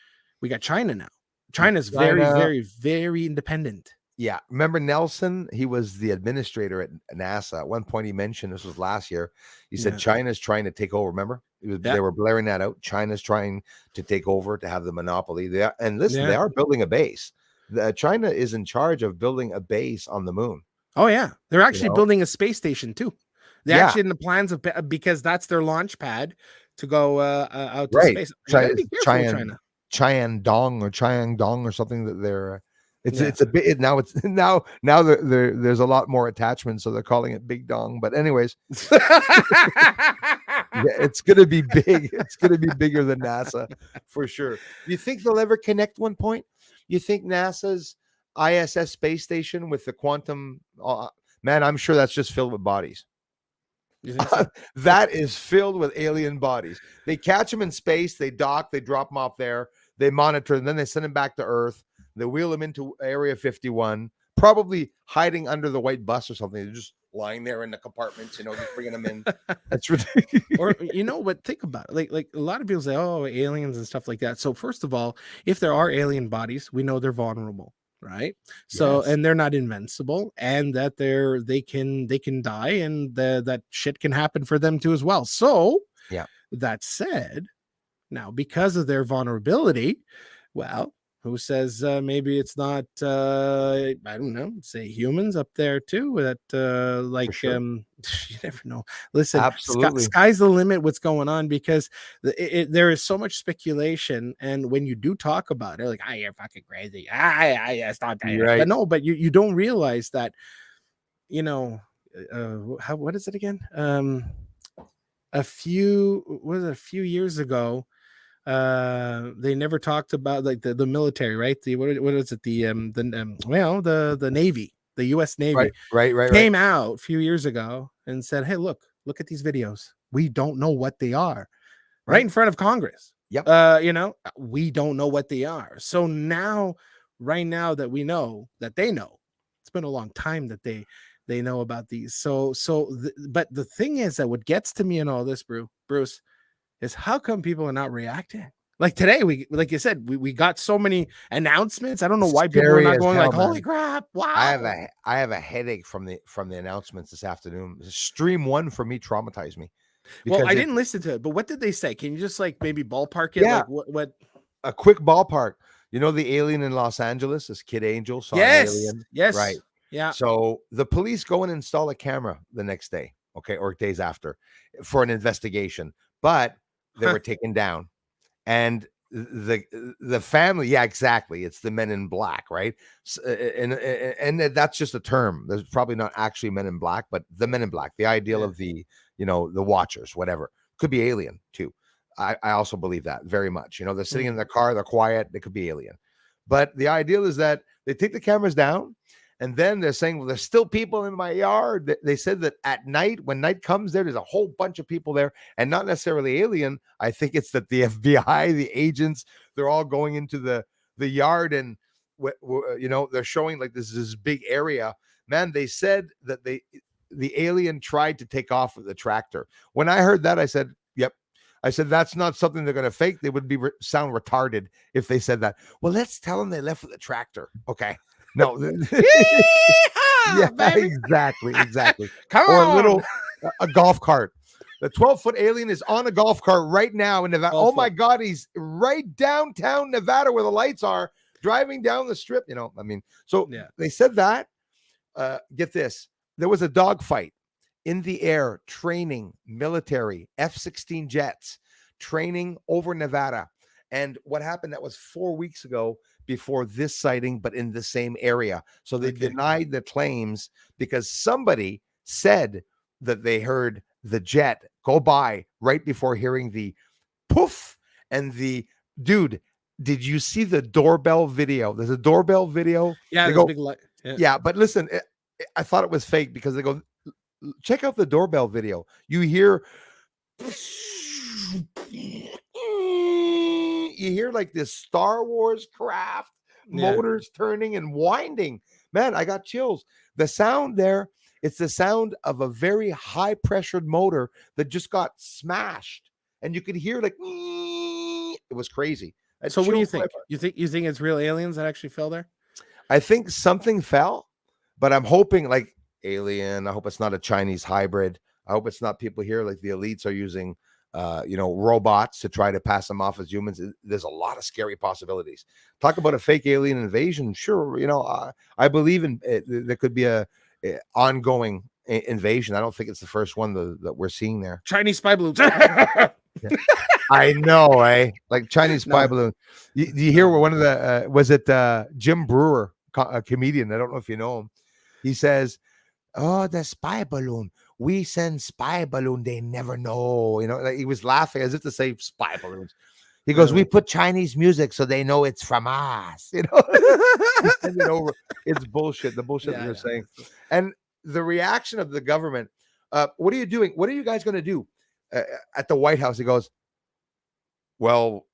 We got China now. China's very, China. very, very independent. Yeah. Remember Nelson? He was the administrator at NASA. At one point, he mentioned, this was last year, he said Yeah. China's trying to take over. Remember? They were blaring that out. China's trying to take over, to have the monopoly. And listen, they are building a base. China is in charge of building a base on the moon. Oh, yeah. They're actually building a space station, too. They're actually in the plans of, because that's their launch pad to go out to space. You got to be careful with China. Chiang-dong or something that they're it's a bit now there's a lot more attachments, so they're calling it Big Dong. But anyways, it's gonna be big. It's gonna be bigger than NASA for sure. You think they'll ever connect one point? You think NASA's ISS space station with the quantum man, I'm sure that's just filled with bodies. So? That is filled with alien bodies. They catch them in space, they dock, they drop them off there, they monitor, and then they send them back to Earth. They wheel them into Area 51, probably hiding under the white bus or something. They're just lying there in the compartments, just bringing them in. That's ridiculous. Or but think about it. Like a lot of people say, oh, aliens and stuff like that. So first of all, if there are alien bodies, we know they're vulnerable. Right. So, and they're not invincible, and that they can die, and that shit can happen for them too as well. So, that said, now because of their vulnerability, well, who says maybe it's not I don't know, say humans up there too, that like sure. You never know. Listen, absolutely, sky's the limit what's going on, because there is so much speculation, and when you do talk about it, like, you're fucking crazy, stop that. Right. But no, but you don't realize that, what is it again? A few years ago, they never talked about, like, the military, right? What is it? The Navy, the U.S. Navy, right, came out a few years ago and said, "Hey, look at these videos. We don't know what they are." Right in front of Congress. Yep. We don't know what they are. So right now that we know that they know, it's been a long time that they know about these. But the thing is that what gets to me in all this, Bruce, is how come people are not reacting? Like today, like you said, we got so many announcements. I don't know why people are not going like, "Holy crap!" Wow. I have a headache from the announcements this afternoon. Stream one for me traumatized me. Well, I didn't listen to it, but what did they say? Can you just like maybe ballpark it? Yeah. Like what? A quick ballpark. The alien in Los Angeles, this Kid Angel saw an alien. Yes. Right. Yeah. So the police go and install a camera the next day, or days after, for an investigation. But they were taken down, and the family, exactly, it's the Men in Black, right? And that's just a term. There's probably not actually Men in Black, but the Men in Black, the ideal of the the Watchers, whatever, could be alien too. I also believe that very much. They're sitting in their car, they're quiet, they could be alien. But the ideal is that they take the cameras down, and then they're saying, well, there's still people in my yard. They said that at night, when night comes there's a whole bunch of people there, and not necessarily alien. I think it's that the FBI, the agents, they're all going into the yard, and they're showing like this big area. Man, they said that the alien tried to take off with the tractor. When I heard that, I said, yep. I said, that's not something they're going to fake. They would sound retarded if they said that. Well, let's tell them they left with a tractor. Okay. No. Yeah, baby. Exactly. Come on. A golf cart. The 12-foot alien is on a golf cart right now in Nevada. Oh my God, he's right downtown Nevada where the lights are, driving down the strip. So they said that. Get this. There was a dogfight in the air, training military F-16 jets, training over Nevada. And what happened, that was 4 weeks ago before this sighting, but in the same area. So they denied the claims because somebody said that they heard the jet go by right before hearing the poof and the dude. Did you see the doorbell video? There's a doorbell video. Yeah, there's a big light. Yeah, but listen, I thought it was fake because they go, check out the doorbell video. You hear You hear like this Star Wars craft, motors turning and winding. Man, I got chills. The sound there, it's the sound of a very high pressured motor that just got smashed. And you could hear like, it was crazy. So what do you think? You think it's real aliens that actually fell there? I think something fell, but I'm hoping like alien. I hope it's not a Chinese hybrid. I hope it's not people here like the elites are using, robots to try to pass them off as humans. There's a lot of scary possibilities. Talk about a fake alien invasion. Sure, I believe in it. There could be a ongoing invasion. I don't think it's the first one that we're seeing there. Chinese spy balloons. I know, eh? Like Chinese spy balloon. Do you hear one of the was it Jim Brewer, a comedian? I don't know if you know him. He says, "Oh, the spy balloon. We send spy balloon. They never know." Like he was laughing as if to say spy balloons. He goes, "We put Chinese music so they know it's from us." Send it over. It's bullshit. The bullshit that you're saying, and the reaction of the government. What are you doing? What are you guys going to do at the White House? He goes, "Well,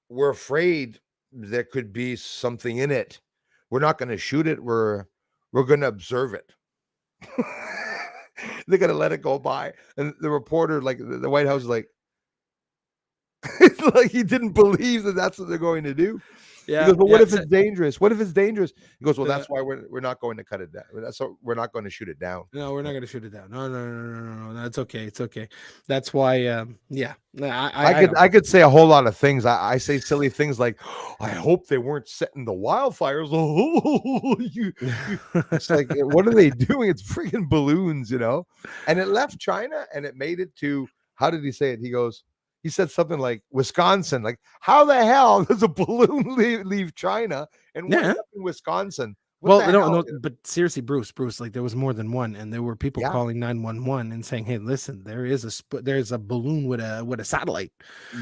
we're afraid there could be something in it. We're not going to shoot it. We're going to observe it." They're going to let it go by. And the reporter, like the White House, is like, it's like he didn't believe that that's what they're going to do. Yeah. He goes, "But what if it's dangerous? What if it's dangerous?" He goes, "Well, that's why we're not going to cut it down. We're not going to shoot it down." No, we're not going to shoot it down. No. That's okay. It's okay. That's why. I could say a whole lot of things. I say silly things like, "I hope they weren't setting the wildfires." It's like, what are they doing? It's freaking balloons, And it left China and it made it to, how did he say it? He said something like Wisconsin. Like, how the hell does a balloon leave China and wind up in Wisconsin? No, but seriously, Bruce, like there was more than one, and there were people calling 911 and saying, "Hey, listen, there's a balloon with a satellite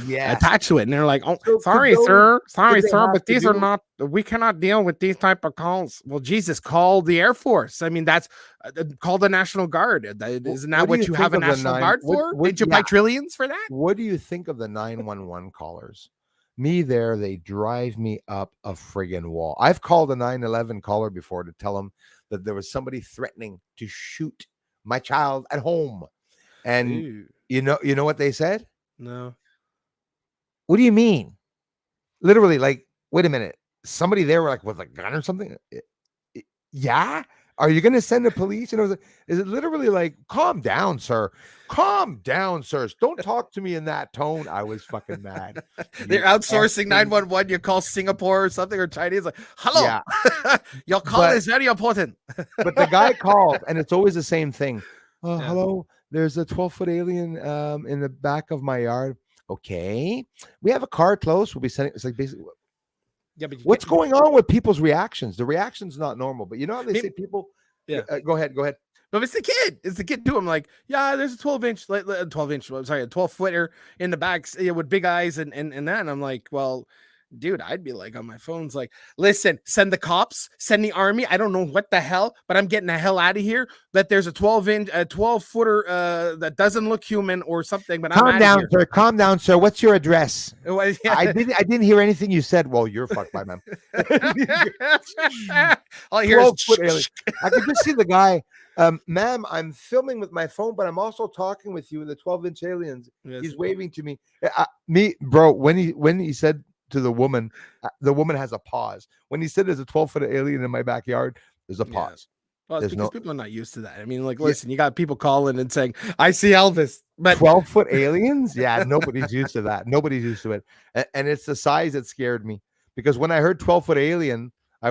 attached to it," and they're like, "Oh, so sorry, sir, but these are not. We cannot deal with these type of calls." Well, Jesus, call the Air Force. I mean, that's call the National Guard. Isn't that what you have a National Guard for? Did you buy trillions for that? What do you think of the 911 callers? Me there, they drive me up a friggin' wall. I've called a 911 caller before to tell them that there was somebody threatening to shoot my child at home. And you know what they said? No. What do you mean? Literally, like, wait a minute. Somebody there like with a gun or something? Yeah? Are you going to send the police? Is it literally like, calm down, sir. Calm down, sir. Don't talk to me in that tone. I was fucking mad. They're outsourcing 911. You call Singapore or something, or Chinese, like, hello. Yeah. Your call is very important. But the guy called, and it's always the same thing. Hello, there's a 12-foot alien in the back of my yard. Okay. We have a car close. We'll be sending. It's like basically, but what's going on with people's reactions? The reaction's not normal, but you know how they say people. Yeah, go ahead. But it's the kid. It's the kid too. I'm like, yeah, there's a 12 footer in the back with big eyes and that. And I'm like, well, dude, I'd be like on my phones, like, listen, send the cops, send the army. I don't know what the hell, but I'm getting the hell out of here. That there's a 12-footer that doesn't look human or something. But calm down, sir. Calm down, sir. What's your address? Well, yeah. I didn't hear anything you said. Well, you're fucked by man. All I hear is I could just see the guy. Ma'am, I'm filming with my phone, but I'm also talking with you in the 12-inch aliens. Yes. He's waving to me. Bro, when he said to the woman has a pause. When he said there's a 12-foot alien in my backyard, there's a pause. Well, it's because people are not used to that. I mean, like, listen, you got people calling and saying, "I see Elvis," but 12-foot aliens? Yeah, nobody's used to that. Nobody's used to it. And it's the size that scared me, because when I heard 12-foot alien, I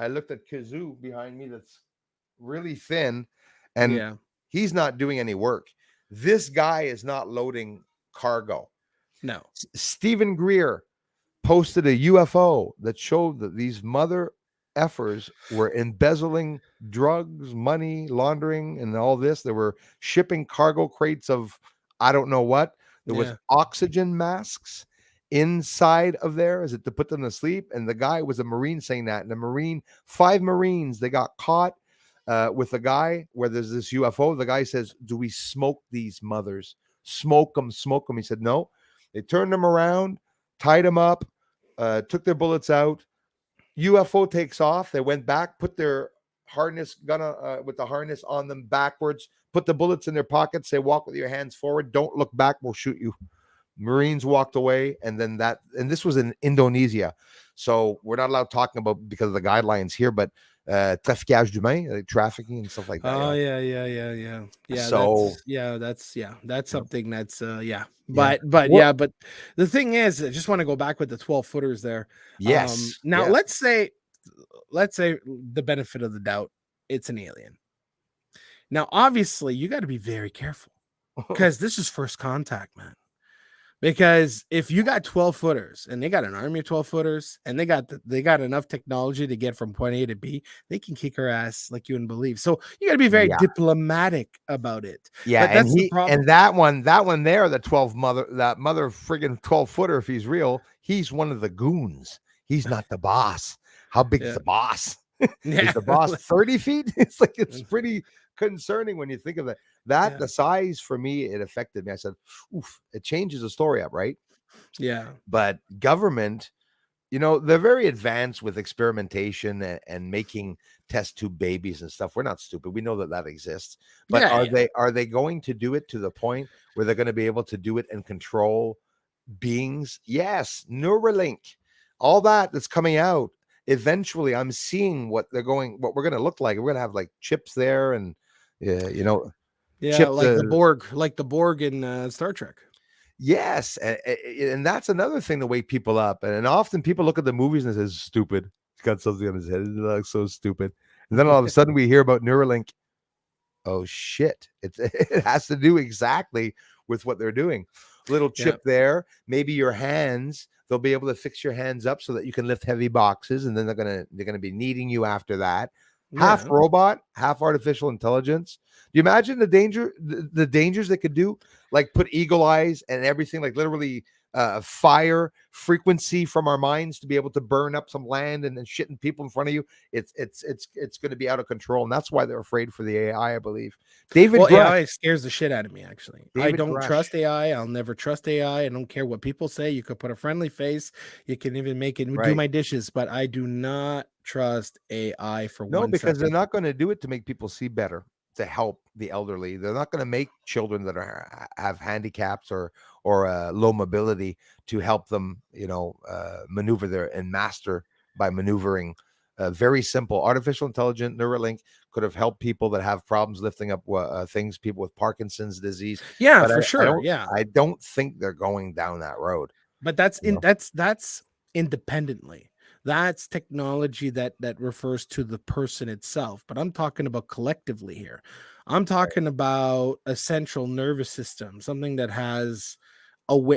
looked at Kazoo behind me that's really thin, and he's not doing any work. This guy is not loading cargo. No. Stephen Greer posted a UFO that showed that these mother effers were embezzling drugs, money, laundering, and all this. They were shipping cargo crates of I don't know what. There was oxygen masks inside of there, is it to put them to sleep? And the guy was a Marine saying that. And the 5 Marines, they got caught with a guy where there's this UFO. The guy says, "Do we smoke these mothers? Smoke them, smoke them." He said, "No." They turned them around, tied them up, took their bullets out. UFO takes off. They went back, put their harness gun with the harness on them backwards, put the bullets in their pockets. Say, "Walk with your hands forward. Don't look back. We'll shoot you." Marines walked away, and then and this was in Indonesia, so we're not allowed talking about because of the guidelines here, but traficage d'humains, trafficking and stuff like that. Oh Yeah. yeah. So That's something that's yeah. What? but the thing is, I just want to go back with the 12 footers there. Yes. Now Yes. let's say the benefit of the doubt, it's an alien. Now, obviously, you got to be very careful because this is first contact, man. Because if you got 12 footers and they got an army of 12 footers and they got enough technology to get from point A to B, they can kick our ass like you wouldn't believe. So you got to be very Yeah. diplomatic about it. Yeah, But that's the problem. and that one there, that mother friggin' 12-footer, if he's real, he's one of the goons. He's not the boss. How big is the boss? Is the boss 30 feet? It's pretty concerning when you think of that. The size for me, it affected me. I said, oof, it changes the story up, right? Yeah. But government, they're very advanced with experimentation and making test tube babies and stuff. We're not stupid. We know that exists. But are they going to do it to the point where they're going to be able to do it and control beings? Yes. Neuralink, all that's coming out. Eventually, I'm seeing what we're going to look like. We're going to have like chips there and chips, like the Borg in Star Trek. Yes, and that's another thing that wake people up. And often people look at the movies and says, "Stupid." He's got something on his head. It looks so stupid. And then all of a sudden we hear about Neuralink. Oh shit! It has to do exactly with what they're doing. Little chip there. Maybe your hands. They'll be able to fix your hands up so that you can lift heavy boxes, and then they're gonna be needing you after that. Half robot, half artificial intelligence. Do you imagine the dangers they could do? Like put eagle eyes and everything, like literally fire frequency from our minds to be able to burn up some land and then shitting people in front of you. It's going to be out of control, and that's why they're afraid for the AI, I believe. AI scares the shit out of me. Actually, I don't trust AI. I'll never trust AI. I don't care what people say. You could put a friendly face. You can even make it do my dishes, but I do not trust AI for one because second. they're not going to do it to make people see better, to help the elderly. They're not going to make children that have handicaps or low mobility to help them, maneuver there and master by maneuvering. Very simple. Artificial intelligence, Neuralink could have helped people that have problems lifting up things. People with Parkinson's disease. Yeah, but for sure. I don't think they're going down that road. But that's independently. That's technology that refers to the person itself. But I'm talking about collectively here. I'm talking about a central nervous system, something that has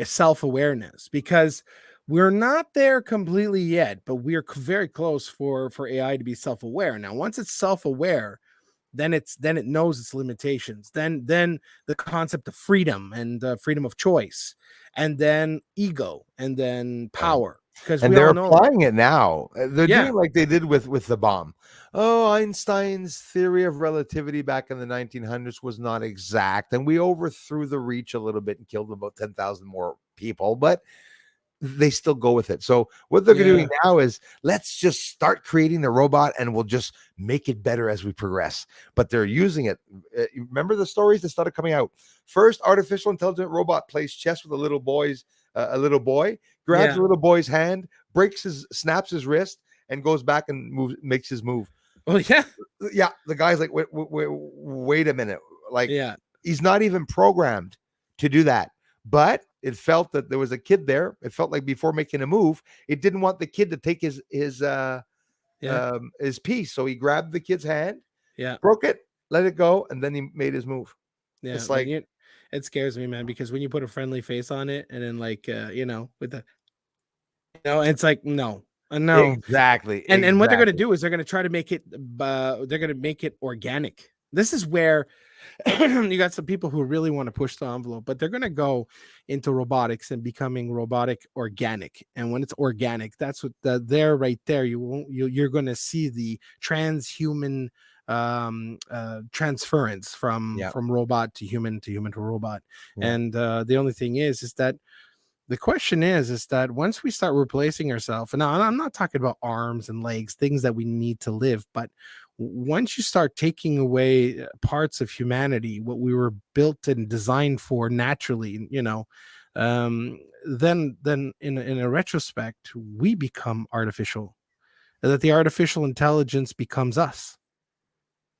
self-awareness, because we're not there completely yet, but we're very close for AI to be self-aware. Now, once it's self-aware, then it knows its limitations. Then the concept of freedom and freedom of choice, and then ego, and then power. Because they're applying it now. They're doing like they did with the bomb. Oh, Einstein's theory of relativity back in the 1900s was not exact, and we overthrew the reach a little bit and killed about 10,000 more people, but they still go with it. So what they're doing now is, let's just start creating the robot and we'll just make it better as we progress. But they're using it. Remember the stories that started coming out? First, artificial intelligent robot plays chess with a little boy, grabs the little boy's hand, snaps his wrist, and goes back and makes his move. Oh yeah. Yeah. The guy's like, wait a minute. Like, he's not even programmed to do that. But it felt that there was a kid there. It felt like before making a move, it didn't want the kid to take his piece. So he grabbed the kid's hand, broke it, let it go, and then he made his move. Yeah, it's like, it scares me, man, because when you put a friendly face on it, and then with the, it's like no. Exactly. And what they're going to do is they're going to try to make it. They're going to make it organic. This is where you got some people who really want to push the envelope, but they're going to go into robotics and becoming robotic organic. And when it's organic, that's what there right there. You're going to see the transhuman transference from robot to human to robot. And the only thing is that the question is that once we start replacing ourselves, and now I'm not talking about arms and legs, things that we need to live, but once you start taking away parts of humanity, what we were built and designed for naturally, then in a retrospect, we become artificial, that the artificial intelligence becomes us.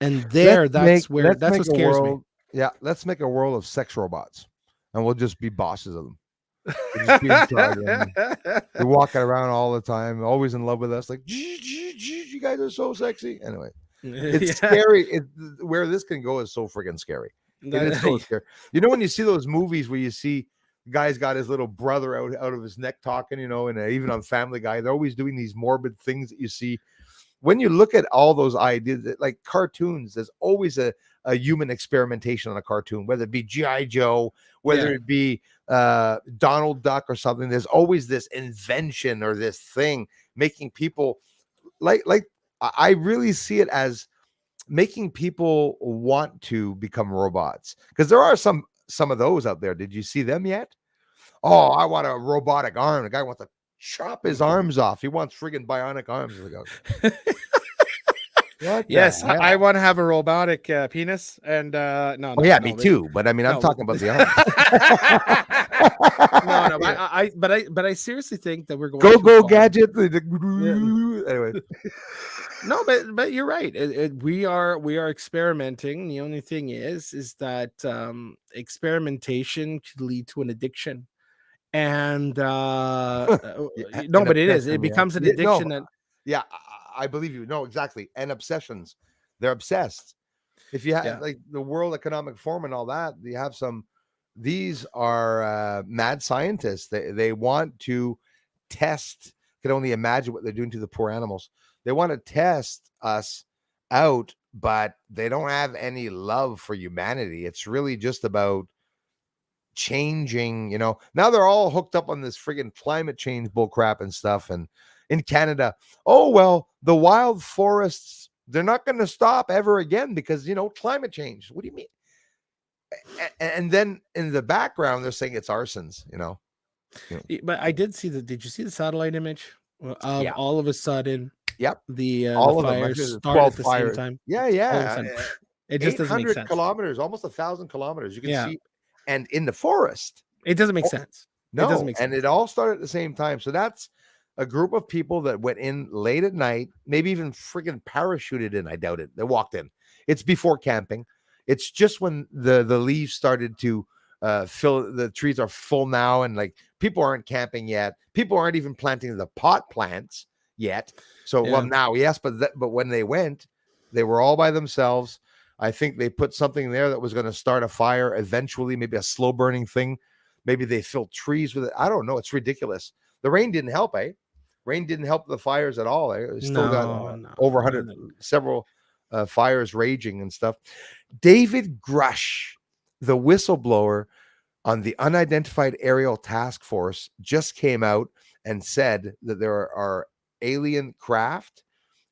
And that's what scares me. Yeah, let's make a world of sex robots, and we'll just be bosses of them. We'll just be in charge of them. They're walking around all the time, always in love with us. Like, you guys are so sexy. Anyway, it's scary. Where this can go is so freaking scary. It is so scary. When you see those movies where you see the guy's got his little brother out of his neck talking, and even on Family Guy, they're always doing these morbid things that you see. When you look at all those ideas, like cartoons, there's always a human experimentation on a cartoon, whether it be G.I. Joe, whether it be Donald Duck or something. There's always this invention or this thing making people like I really see it as making people want to become robots, because there are some of those out there. Did you see them yet? Oh, I want a robotic arm. The guy wants to chop his arms off. He wants friggin' bionic arms. Yes, I want to have a robotic penis, and me too. But I mean, I'm talking about the arms. But I seriously think that we're going go gadget. Anyway, no, but you're right. We are experimenting. The only thing is that experimentation could lead to an addiction. And but it becomes an addiction. I believe you. No, exactly. And obsessions. They're obsessed. If you have like the World Economic Forum and all that, you have these are mad scientists. They want to test. Can only imagine what they're doing to the poor animals. They want to test us out, but they don't have any love for humanity. It's really just about changing. Now they're all hooked up on this friggin' climate change bullcrap and stuff. And in Canada, oh well, the wild forests, they're not going to stop ever again because climate change. What do you mean? And then in the background, they're saying it's arsons. But I did see did you see the satellite image of all of a sudden? Yep. All the fires started at the same time. Yeah. It just doesn't make sense. Kilometers, almost 1,000 kilometers. You can see, and in the forest, it doesn't make sense. No, it doesn't make sense. And it all started at the same time. So that's a group of people that went in late at night, maybe even freaking parachuted in. I doubt it. They walked in. It's before camping. It's just when the leaves started to fill. The trees are full now, and like people aren't camping yet. People aren't even planting the pot plants yet. So well now, yes, but when they went, they were all by themselves. I think they put something there that was going to start a fire eventually, maybe a slow burning thing. Maybe they filled trees with it. I don't know. It's ridiculous. The rain didn't help, eh? Rain didn't help the fires at all. Still got over 100, several fires raging and stuff. David Grush, the whistleblower on the Unidentified Aerial Task Force, just came out and said that there are alien craft.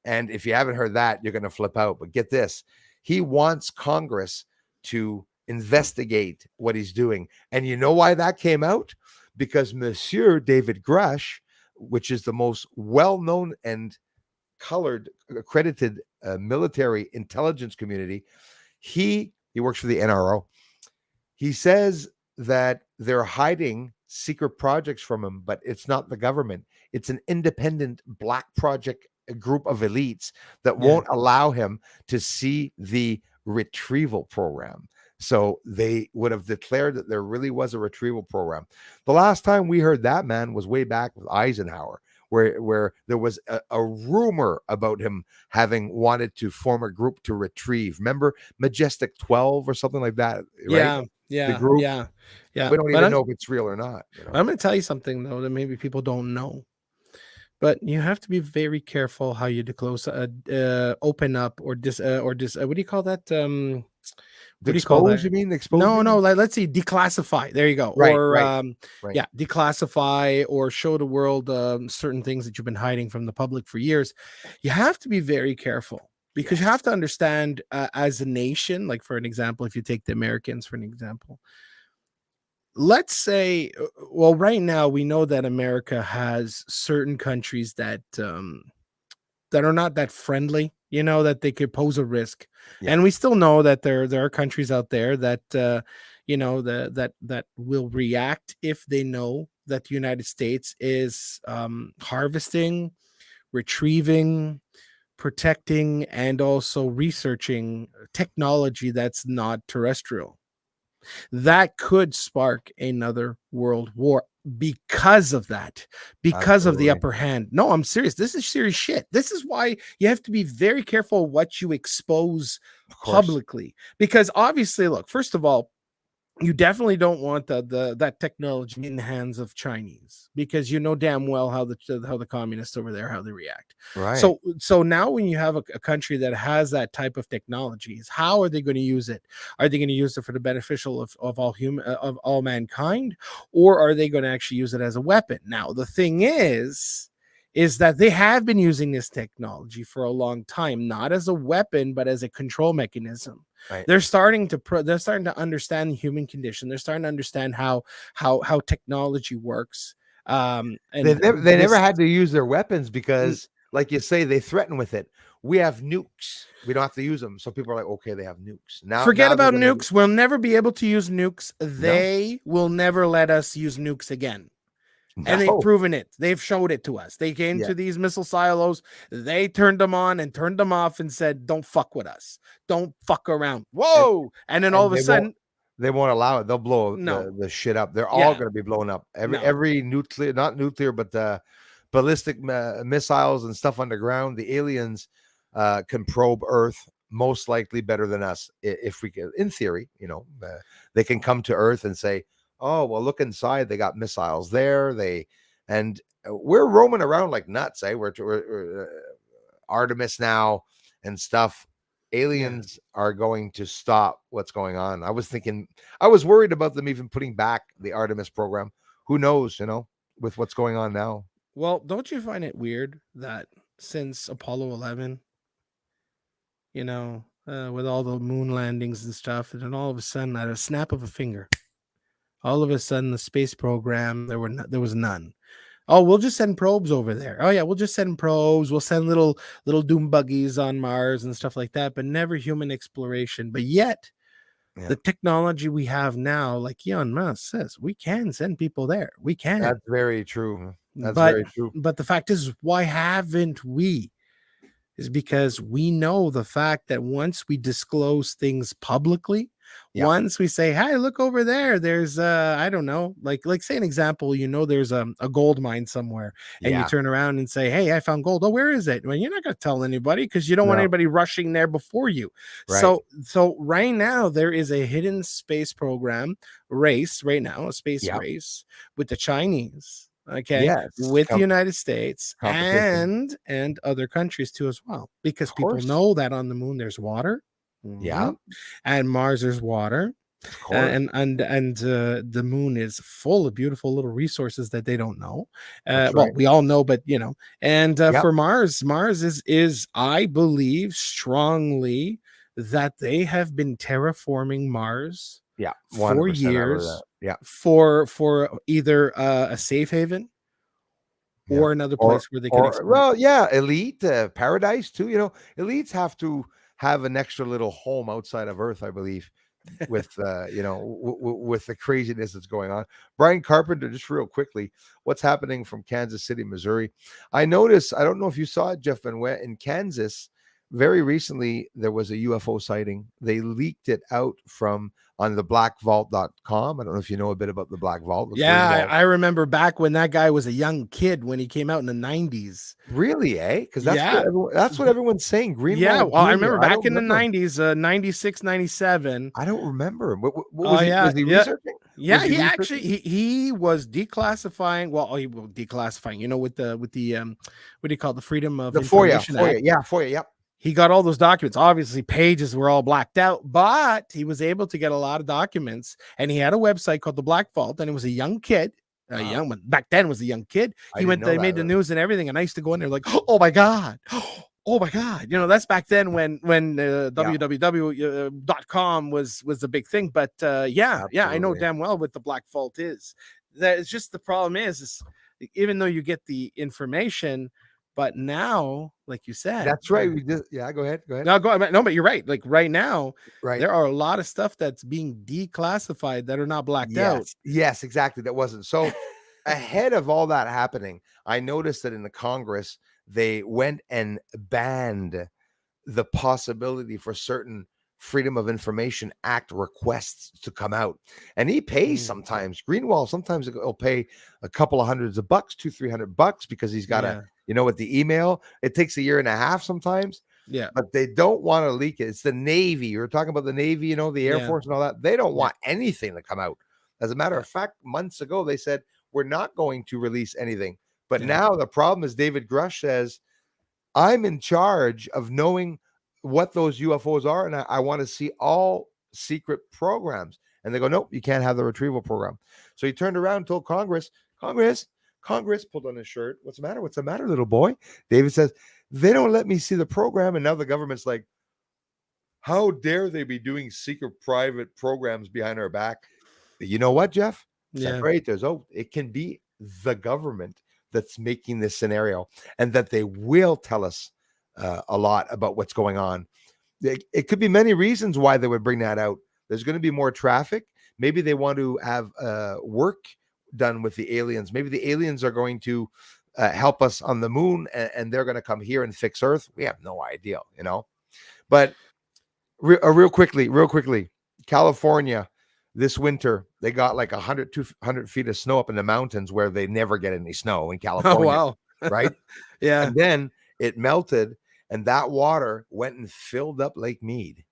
And if you haven't heard that, you're going to flip out. But get this. He wants Congress to investigate what he's doing. And you know why that came out? Because Monsieur David Grush, which is the most well-known and accredited military intelligence community, he works for the NRO. He says that they're hiding secret projects from him, but it's not the government. It's an independent black project, a group of elites that won't allow him to see the retrieval program. So they would have declared that there really was a retrieval program. The last time we heard that, man, was way back with Eisenhower, where there was a rumor about him having wanted to form a group to retrieve. Remember Majestic 12 or something like that, right? Yeah. The group. Yeah. We don't even know if it's real or not. I'm going to tell you something, though, that maybe people don't know. But you have to be very careful how you open up or what do you call that? What do you call that? You mean expose? No. Let's see, declassify. There you go. Right, or right. Declassify or show the world certain things that you've been hiding from the public for years. You have to be very careful because you have to understand, as a nation, like for an example, if you take the Americans for an example, let's say, well, right now we know that America has certain countries that that are not that friendly, that they could pose a risk. Yeah. And we still know that there are countries out there that that will react if they know that the United States is harvesting, retrieving, protecting, and also researching technology that's not terrestrial. That could spark another world war because of that, because of the Absolutely. upper hand. No, I'm serious. This is serious shit. This is why you have to be very careful what you expose Of course. publicly, because obviously, look, first of all, you definitely don't want that technology in the hands of Chinese, because you know damn well how the communists over there, how they react. Right. So now when you have a country that has that type of technologies, how are they going to use it? Are they going to use it for the beneficial of all human, of all mankind, or are they going to actually use it as a weapon? Now the thing is that they have been using this technology for a long time, not as a weapon, but as a control mechanism. Right. They're starting to understand the human condition. They're starting to understand how technology works. They And never this had to use their weapons because, like you say, they threaten with it. We have nukes. We don't have to use them. So people are like, okay, they have nukes. Forget Now they're about gonna nukes. We'll never be able to use nukes. no, They will never let us use nukes again. And they've no. proven it. They've showed it to us. They came Yeah. to these missile silos. They turned them on and turned them off and said, "Don't fuck with us. Don't fuck around." And Whoa! And then all and of a sudden, they won't allow it. They'll blow no, the shit up. They're all yeah, gonna be blown up. no, Every nuclear, not nuclear, but ballistic missiles and stuff underground. The aliens can probe Earth most likely better than us, if we can. In theory, they can come to Earth and say, "Oh, well, look inside. They got missiles there. And we're roaming around like nuts. We're Artemis now and stuff." yeah. Aliens are going to stop what's going on. I was worried about them even putting back the Artemis program. Who knows, with what's going on now. Well, don't you find it weird that since Apollo 11, with all the moon landings and stuff, and then all of a sudden, at a snap of a finger, all of a sudden, the space program there was none. Oh, we'll just send probes over there. Oh yeah, we'll just send probes. We'll send little doom buggies on Mars and stuff like that, but never human exploration. But yet, Yeah, the technology we have now, like Elon Musk says, we can send people there. We can. that's very true. That's But very true. but the fact is, why haven't we? Is because we know the fact that once we disclose things publicly, Yeah, once we say, "Hey, look over there, there's I don't know, like say an example, there's a gold mine somewhere, and you yeah, turn around and say, "Hey, I found gold." Oh, where is it? Well, you're not going to tell anybody because you don't want no, anybody rushing there before you. right, So right now there is a hidden space program race right now, a space yeah, race with the Chinese, okay, yes, with the United States competition, and other countries too as well, because of people course, know that on the moon there's water, yeah, and Mars there's water, of course, and the moon is full of beautiful little resources that they don't know. that's Well, right, we all know, but and yeah, for Mars is I believe strongly that they have been terraforming Mars yeah, for 100%. I believe that. years Yeah, for either a safe haven yeah, or another place where they can or exploit. well, yeah, elite paradise too. Elites have to have an extra little home outside of Earth, I believe, with with the craziness that's going on. Brian Carpenter, just real quickly, what's happening from Kansas City, Missouri? I noticed, I don't know if you saw it, Jeff Benoit, in Kansas very recently there was a UFO sighting. They leaked it out from on the blackvault.com. I don't know if you know a bit about the Black Vault, the Yeah, Greenwald. I remember back when that guy was a young kid when he came out in the 90s. Really, eh? Because Yeah. that's what everyone's saying. Yeah, Greenwald well, I Jr. remember I back don't in the remember him. 90s, 96, 97. I don't remember him. What Oh was he? yeah, Was he yeah. researching? Yeah, Was he he actually researching? he was declassifying. Well, he was declassifying, with the what do you call it, the Freedom of The FOIA, Information FOIA, Act. yeah, FOIA, yep. He got all those documents. Obviously, pages were all blacked out, but he was able to get a lot of documents. And he had a website called the Black Vault, and it was a young kid. A young one back then was a young kid. I didn't know They that. made the news and everything. And I used to go in there like, oh my God, Oh my God! That's back then when Yeah, www.com was the big thing. But yeah, I know absolutely. damn well what the black vault is. That it's just the problem is even though you get the information, but now, like you said, That's right. We just, yeah, go ahead. Go ahead. no, no, but you're right. Like right now, Right. there are a lot of stuff that's being declassified that are not blacked out. Yes. Yes, exactly. That wasn't so ahead of all that happening. I noticed that in the Congress, they went and banned the possibility for certain Freedom of Information Act requests to come out. And he pays Mm, sometimes. Greenwald sometimes he'll pay a couple of hundreds of bucks, $200-300 because he's got yeah, with the email. It takes a year and a half sometimes, yeah, but they don't want to leak it. It's the Navy. You're talking about the Navy, the Air yeah, Force and all that. They don't yeah, want anything to come out. As a matter yeah, of fact, months ago, they said, we're not going to release anything. But yeah, now the problem is David Grush says, I'm in charge of knowing what those UFOs are, and I want to see all secret programs. And they go, nope, you can't have the retrieval program. So he turned around and told Congress pulled on his shirt. What's the matter? What's the matter, little boy? David says, they don't let me see the program. And now the government's like, how dare they be doing secret private programs behind our back? You know what, Jeff? yeah, Separate those. Oh, it can be the government that's making this scenario, and that they will tell us a lot about what's going on. It could be many reasons why they would bring that out. There's going to be more traffic. Maybe they want to have work done with the aliens. Maybe the aliens are going to help us on the moon, and they're going to come here and fix Earth. We have no idea, But real quickly, California this winter they got like 100 200 feet of snow up in the mountains where they never get any snow in oh California, wow, right? yeah, And then it melted, and that water went and filled up Lake Mead,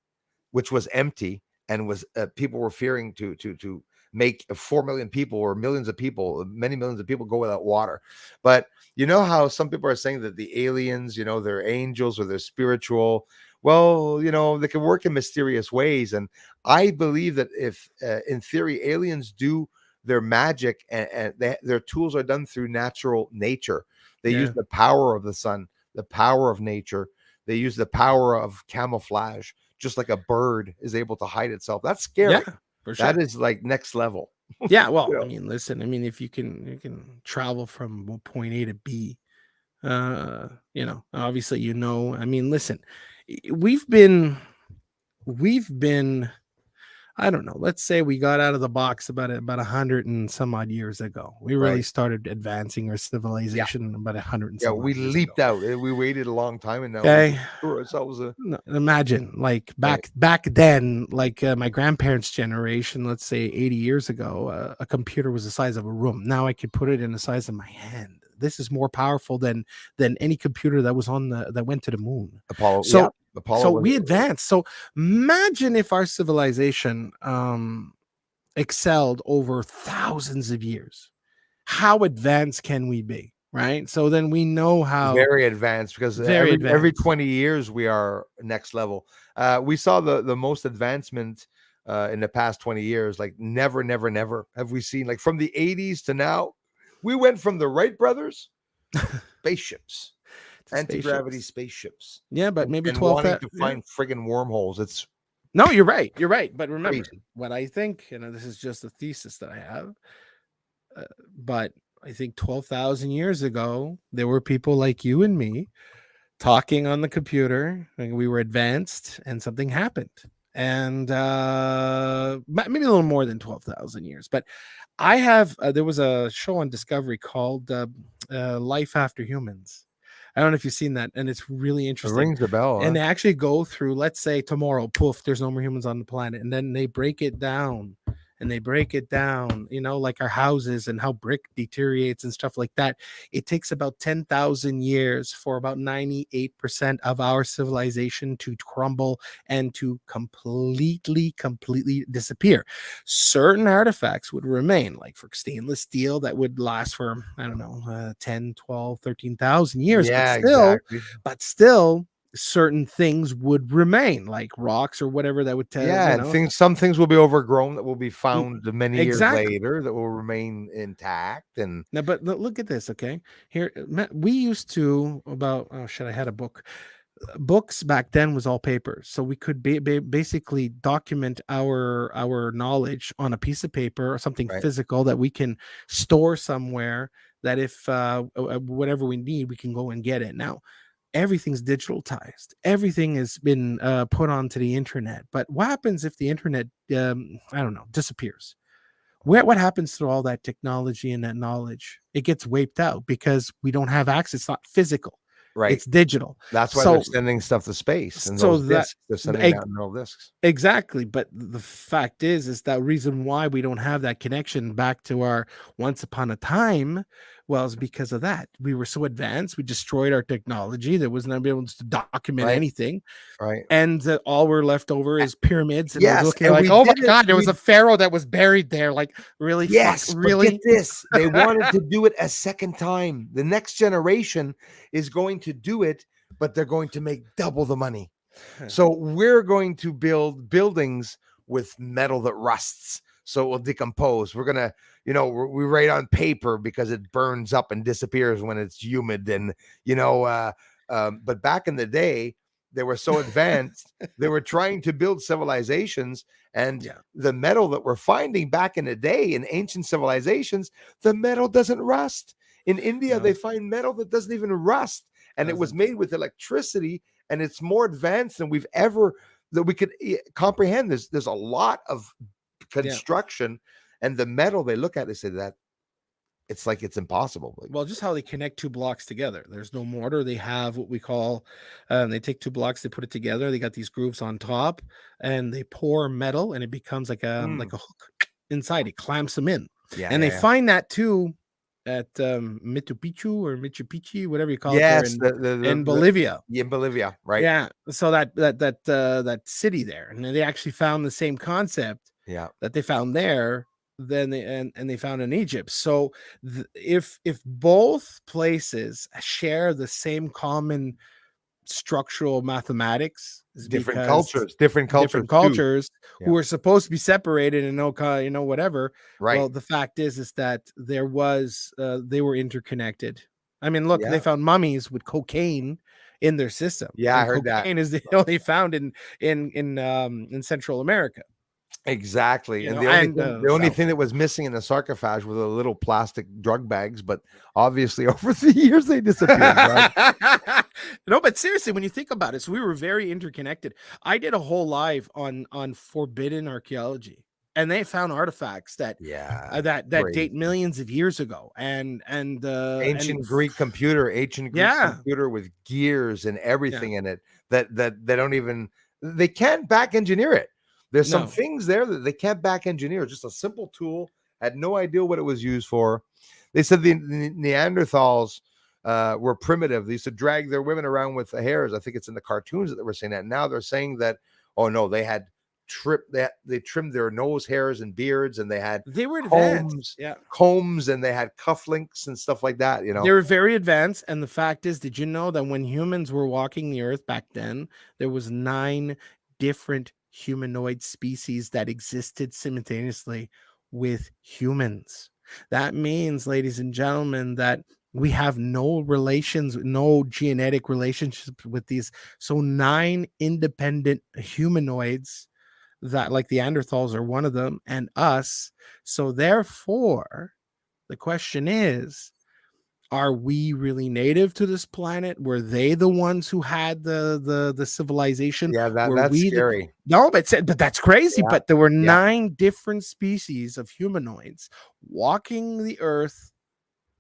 which was empty, and was people were fearing to make 4 million people or millions of people, many millions of people go without water. But you know how some people are saying that the aliens, they're angels or they're spiritual. Well, they can work in mysterious ways, and I believe that if, in theory, aliens do their magic, and their tools are done through natural nature. They use yeah, the power of the sun, the power of nature. They use the power of camouflage, just like a bird is able to hide itself. That's yeah, scary. for That sure. is like next level. Yeah, You well, I know, mean, listen, I mean, if you can travel from point A to B, obviously, I mean, listen, we've been I don't know. Let's say we got out of the box about 100 and some odd years ago. We really right? started advancing our Yeah, civilization about 100 and yeah. some We odd years ago. leaped out. We waited a long time, and now we Okay, can screw ourselves. imagine like Right. back then, like my grandparents' generation, let's say 80 years ago, a computer was the size of a room. Now I could put it in the size of my hand. This is more powerful than any computer that went to the moon. Apollo. Yeah, So Apollo was. we advanced. So imagine if our civilization excelled over thousands of years. How advanced can we be? Right. So then we know how Very advanced, because very every advanced. 20 years we are next level. We saw the most advancement in the past 20 years. Like never have we seen, like, from the 80s to now. We went from the Wright brothers, spaceships, To anti-gravity spaceships. spaceships, Yeah, but and, maybe and 12th. wanting to Yeah. find friggin' wormholes. It's No, you're right. You're right. But remember crazy. what I think, this is just a thesis that I have. But I think 12,000 years ago, there were people like you and me talking on the computer, and we were advanced, and something happened. And maybe a little more than 12,000 years. But I have, there was a show on Discovery called Life After Humans. I don't know if you've seen that, and it's really It interesting. rings a bell, And huh? they actually go through, let's say tomorrow, poof, there's no more humans on the planet. And then they break it down, like our houses and how brick deteriorates and stuff like that. It takes about 10,000 years for about 98% of our civilization to crumble and to completely disappear. Certain artifacts would remain, like for stainless steel, that would last for, I don't know, 10, 12, 13,000 years, Yeah, exactly. but still certain things would remain, like rocks or whatever that would tell, Yeah, and some things will be overgrown that will be Mm, found many years exactly. later, that will remain intact. And Now, but look at this, okay? Here, we used to, about, oh shit, I had a book. books back then was all paper, so we could basically document our knowledge on a piece of paper or something Right. physical that we can store somewhere, that if whatever we need, we can go and get it. Now everything's digitalized, everything has been put onto the internet, but what happens if the internet I don't know, disappears? What happens to all that technology and that knowledge? It gets wiped out because we don't have access. It's not physical, Right. it's digital. That's why they're So sending stuff to space and so those that discs. They're sending out mineral discs. exactly, but the fact is that reason why we don't have that connection back to our once upon a time, well, is because of that. We were so advanced, we destroyed our technology. There was not able to document Right. anything, Right. and all we're left over is pyramids, and we're Yes, looking and like, we oh my did it. god, there was a pharaoh that was buried there. Like, really? Yes, but get Really? this. They wanted to do it a second time. The next generation is going to do it, but they're going to make double the money. So we're going to build buildings with metal that rusts, so it will decompose. We're gonna, we write on paper because it burns up and disappears when it's humid, and but back in the day, they were so advanced. They were trying to build civilizations, and Yeah. the metal that we're finding back in the day in ancient civilizations, the metal doesn't rust. In India, No. they find metal that doesn't even rust, and it was made with electricity, and it's more advanced than we've ever that we could comprehend. There's a lot of construction, and the metal they look at, they say that it's like it's impossible. Well, just how they connect two blocks together. There's no mortar. They have what we call, they take two blocks, they put it together. They got these grooves on top, and they pour metal, and it becomes like a hook inside. It clamps them in. Yeah, and they find that too at Machu Picchu, whatever you call it, there in Bolivia. In Bolivia, right? Yeah. So that city there, and they actually found the same concept. Yeah. That they found there, then they found in Egypt. So if both places share the same common structural mathematics, Different cultures who are supposed to be separated and whatever. Right. Well, the fact is that there was they were interconnected. I mean, look, Yeah. they found mummies with cocaine in their system. Yeah, I heard that. Cocaine is the only found in Central America. Exactly. And the only thing that was missing in the sarcophage were the little plastic drug bags, but obviously over the years they disappeared. No, but seriously, when you think about it, so we were very interconnected. I did a whole live on forbidden archaeology, and they found artifacts that date millions of years ago, and ancient Greek computer with gears and everything in it that they don't even, they can't back engineer it. There's some things there that they can't back engineer. Just a simple tool, had no idea what it was used for. They said the Neanderthals were primitive. They used to drag their women around with the hairs. I think it's in the cartoons that they were saying that. Now they're saying that, oh no, they had they trimmed their nose hairs and beards, and they were advanced. Combs, and they had cufflinks and stuff like that. They were very advanced. And the fact is, did you know that when humans were walking the earth back then, there was 9 different humanoid species that existed simultaneously with humans? That means, ladies and gentlemen, that we have no relations, no genetic relationship with these. So 9 independent humanoids, that like the Neanderthals are one of them, and us. So therefore, the question is, are we really native to this planet? Were they the ones who had the civilization? Yeah, that's scary. No, but that's crazy. Yeah. But there were 9 different species of humanoids walking the earth.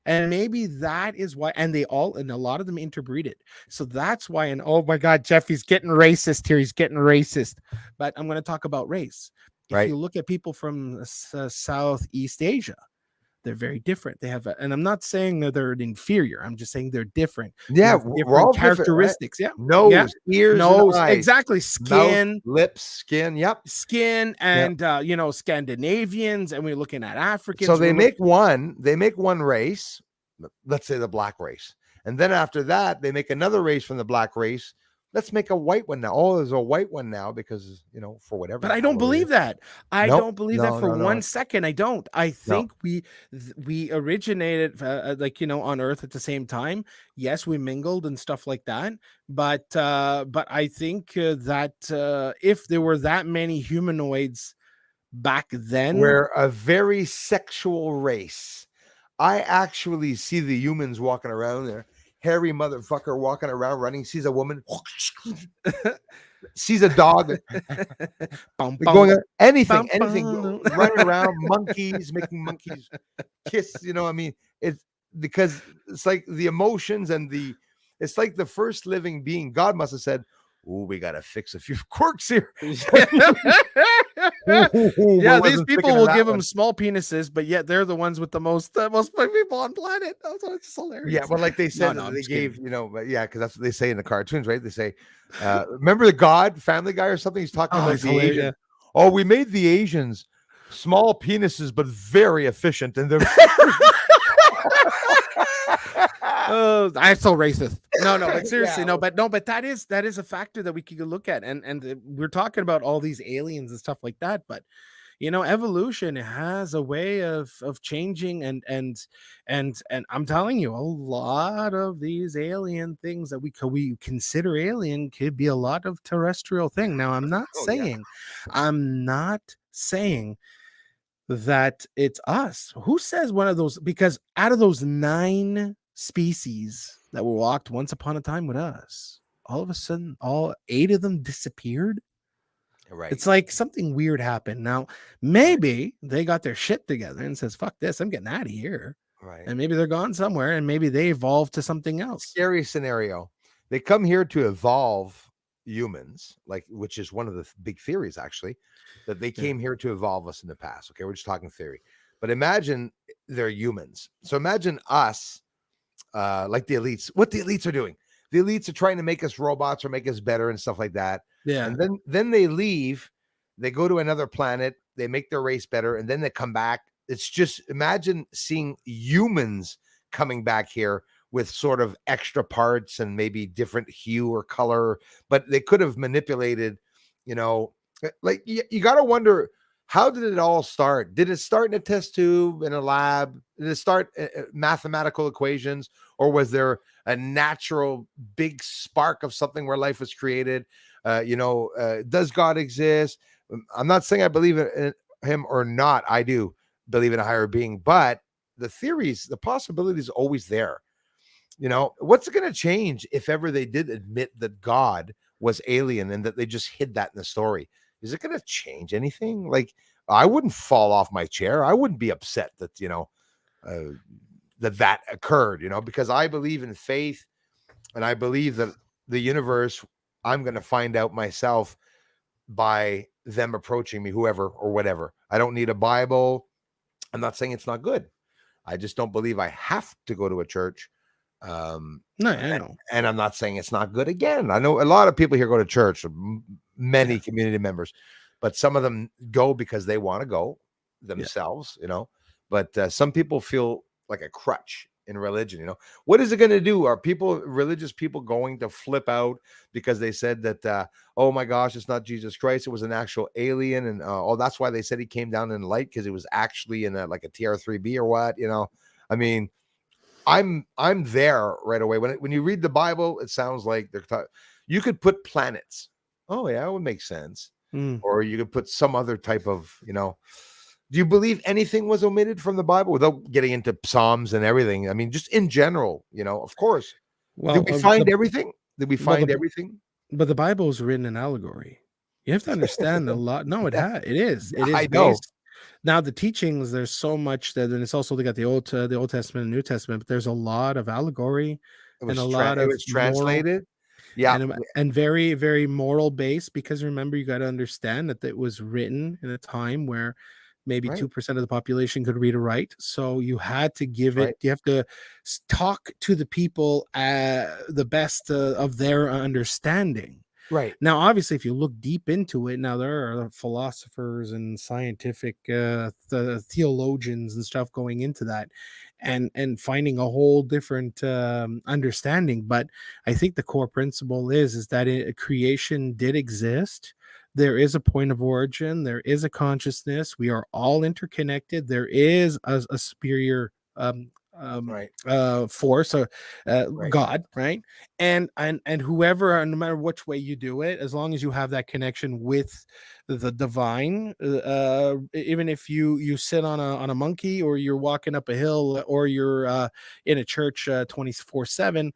And maybe that is why, and a lot of them interbreeded. So that's why, and oh my God, Jeff, he's getting racist here. He's getting racist. But I'm going to talk about race. If you look at people from Southeast Asia, they're very different. They have, and I'm not saying that they're inferior. I'm just saying they're different. Yeah, we're all characteristics. Different, right? Nose, ears, nose, exactly. Skin, mouth, lips, skin. Yep, skin, and Scandinavians, and we're looking at Africans. So they make one race. Let's say the black race, and then after that, they make another race from the black race Let's make a white one now. Oh, there's a white one now because, for whatever But the I don't hell it believe is. that. I Nope. don't believe that No, for no, one no, second. I don't. I no. think we originated like on Earth at the same time. Yes, we mingled and stuff like that. But I think that if there were that many humanoids back then, We're a very sexual race. I actually see the humans walking around there. Hairy motherfucker walking around running, sees a woman, sees a dog, bum, they're bum, going anything, bum, anything, bum. running around, monkeys, making monkeys kiss, I mean, it's because it's like the emotions and it's like the first living being. God must have said, "Oh, we got to fix a few quirks here." We Yeah, these wasn't people thinking of will that give them one. small penises, but yet they're the ones with the most people on planet. Oh, so it's just Yeah, hilarious. well, like they No, said no, that I'm they just kidding. gave, but yeah, because that's what they say in the cartoons, right? They say, remember the God, Family Guy, or something? He's talking Oh, about it's the Asian. hilarious. Oh, we made the Asians small penises, but very efficient, and they're Oh, I'm so racist. No, but seriously, yeah, but that is a factor that we could look at, and we're talking about all these aliens and stuff like that, but evolution has a way of changing, and I'm telling you, a lot of these alien things that we consider alien could be a lot of terrestrial thing. Now, oh yeah, I'm not saying that it's us. Who says one of those? Because out of those 9 species that were walked once upon a time with us, all of a sudden, all 8 of them disappeared. right, It's like something weird happened. Now, right, maybe they got their shit together and says, "Fuck this, I'm getting out of here." right. And maybe they're gone somewhere, and maybe they evolved to something else. Scary scenario. They come here to evolve humans, like which is one of the big theories actually, that they Yeah. came here to evolve us in the past. Okay, we're just talking theory, but imagine they're humans. So imagine us, like the elites. What the elites are doing? The elites are trying to make us robots or make us better and stuff like that. Yeah. And then they leave. They go to another planet. They make their race better, and then they come back. It's just imagine seeing humans coming back here with sort of extra parts and maybe different hue or color, but they could have manipulated, like you got to wonder, how did it all start? Did it start in a test tube in a lab? Did it start mathematical equations, or was there a natural big spark of something where life was created? Does God exist? I'm not saying I believe in him or not. I do believe in a higher being, but the theories, the possibility is always there. What's it going to change if ever they did admit that God was alien and that they just hid that in the story? Is it going to change anything? Like, I wouldn't fall off my chair. I wouldn't be upset that, uh, that occurred, because I believe in faith and I believe that the universe, I'm going to find out myself by them approaching me, whoever or whatever. I don't need a Bible. I'm not saying it's not good. I just don't believe I have to go to a church. No, I know. And I'm not saying it's not good. Again, I know a lot of people here go to church, many Yeah. community members, but some of them go because they want to go Yeah. themselves, But some people feel like a crutch in religion. What is it going to do? Are religious people, going to flip out because they said that, oh my gosh, it's not Jesus Christ, it was an actual alien, and that's why they said he came down in light, because it was actually in like a TR3B or what? I mean, I'm there right away. When you read the Bible, it sounds like you could put planets. Oh yeah, it would make sense. Mm. Or you could put some other type of, do you believe anything was omitted from the Bible without getting into Psalms and everything? I mean, just in general, of course. Did Well, we find everything? Did we well, find everything? but the Bible is written in allegory. You have to understand a lot. No, it is. It is I know, based. Now the teachings, there's so much that, and it's also they got the Old Testament and New Testament, but there's a lot of allegory and a lot it of was moral translated. Yeah, and very, very moral based, because remember, you got to understand that it was written in a time where maybe right, 2% of the population could read or write. So you had to give it, right. you have to talk to the people the best of their understanding. Right. Now, obviously, if you look deep into it, now there are philosophers and scientific theologians and stuff going into that, and finding a whole different understanding. But I think the core principle is that creation did exist. There is a point of origin. There is a consciousness. We are all interconnected. There is a superior Right. force, Right. God, right? And whoever, no matter which way you do it, as long as you have that connection with the divine, even if you sit on a monkey, or you're walking up a hill, or you're in a church 24/7,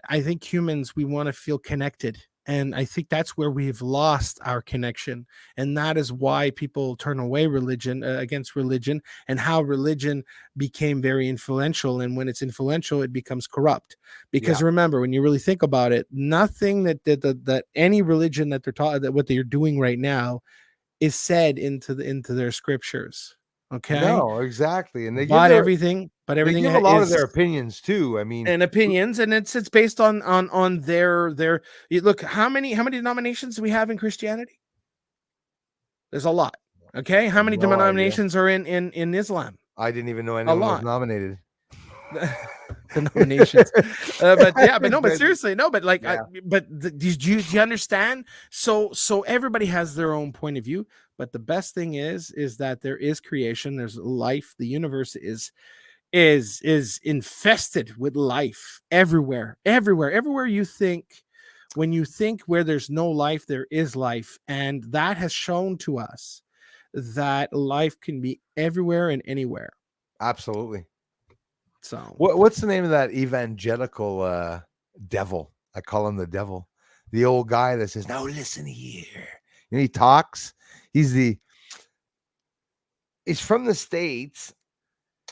I think humans, we want to feel connected. And I think that's where we've lost our connection. And that is why people turn away religion, against religion, and how religion became very influential. And when it's influential, it becomes corrupt. Yeah. Because remember, when you really think about it, nothing that any religion that they're taught, that what they're doing right now, is said into their scriptures. Okay. No, exactly. And they Everything give a lot of is their opinions too. I mean, and opinions, and it's based on their look. How many denominations do we have in Christianity? There's a lot. Okay, how many no idea. denominations are in Islam? I didn't even know A anyone was lot. nominated. Denominations. But yeah, but no, but Good. seriously, no, but like Yeah. do you understand? So everybody has their own point of view, but the best thing is that there is creation, there's life, the universe is infested with life everywhere you think. When you think where there's no life, there is life, and that has shown to us that life can be everywhere and anywhere. Absolutely. So What's the name of that evangelical devil? I call him the devil. The old guy that says, "Now listen here." And he talks. He's from the States.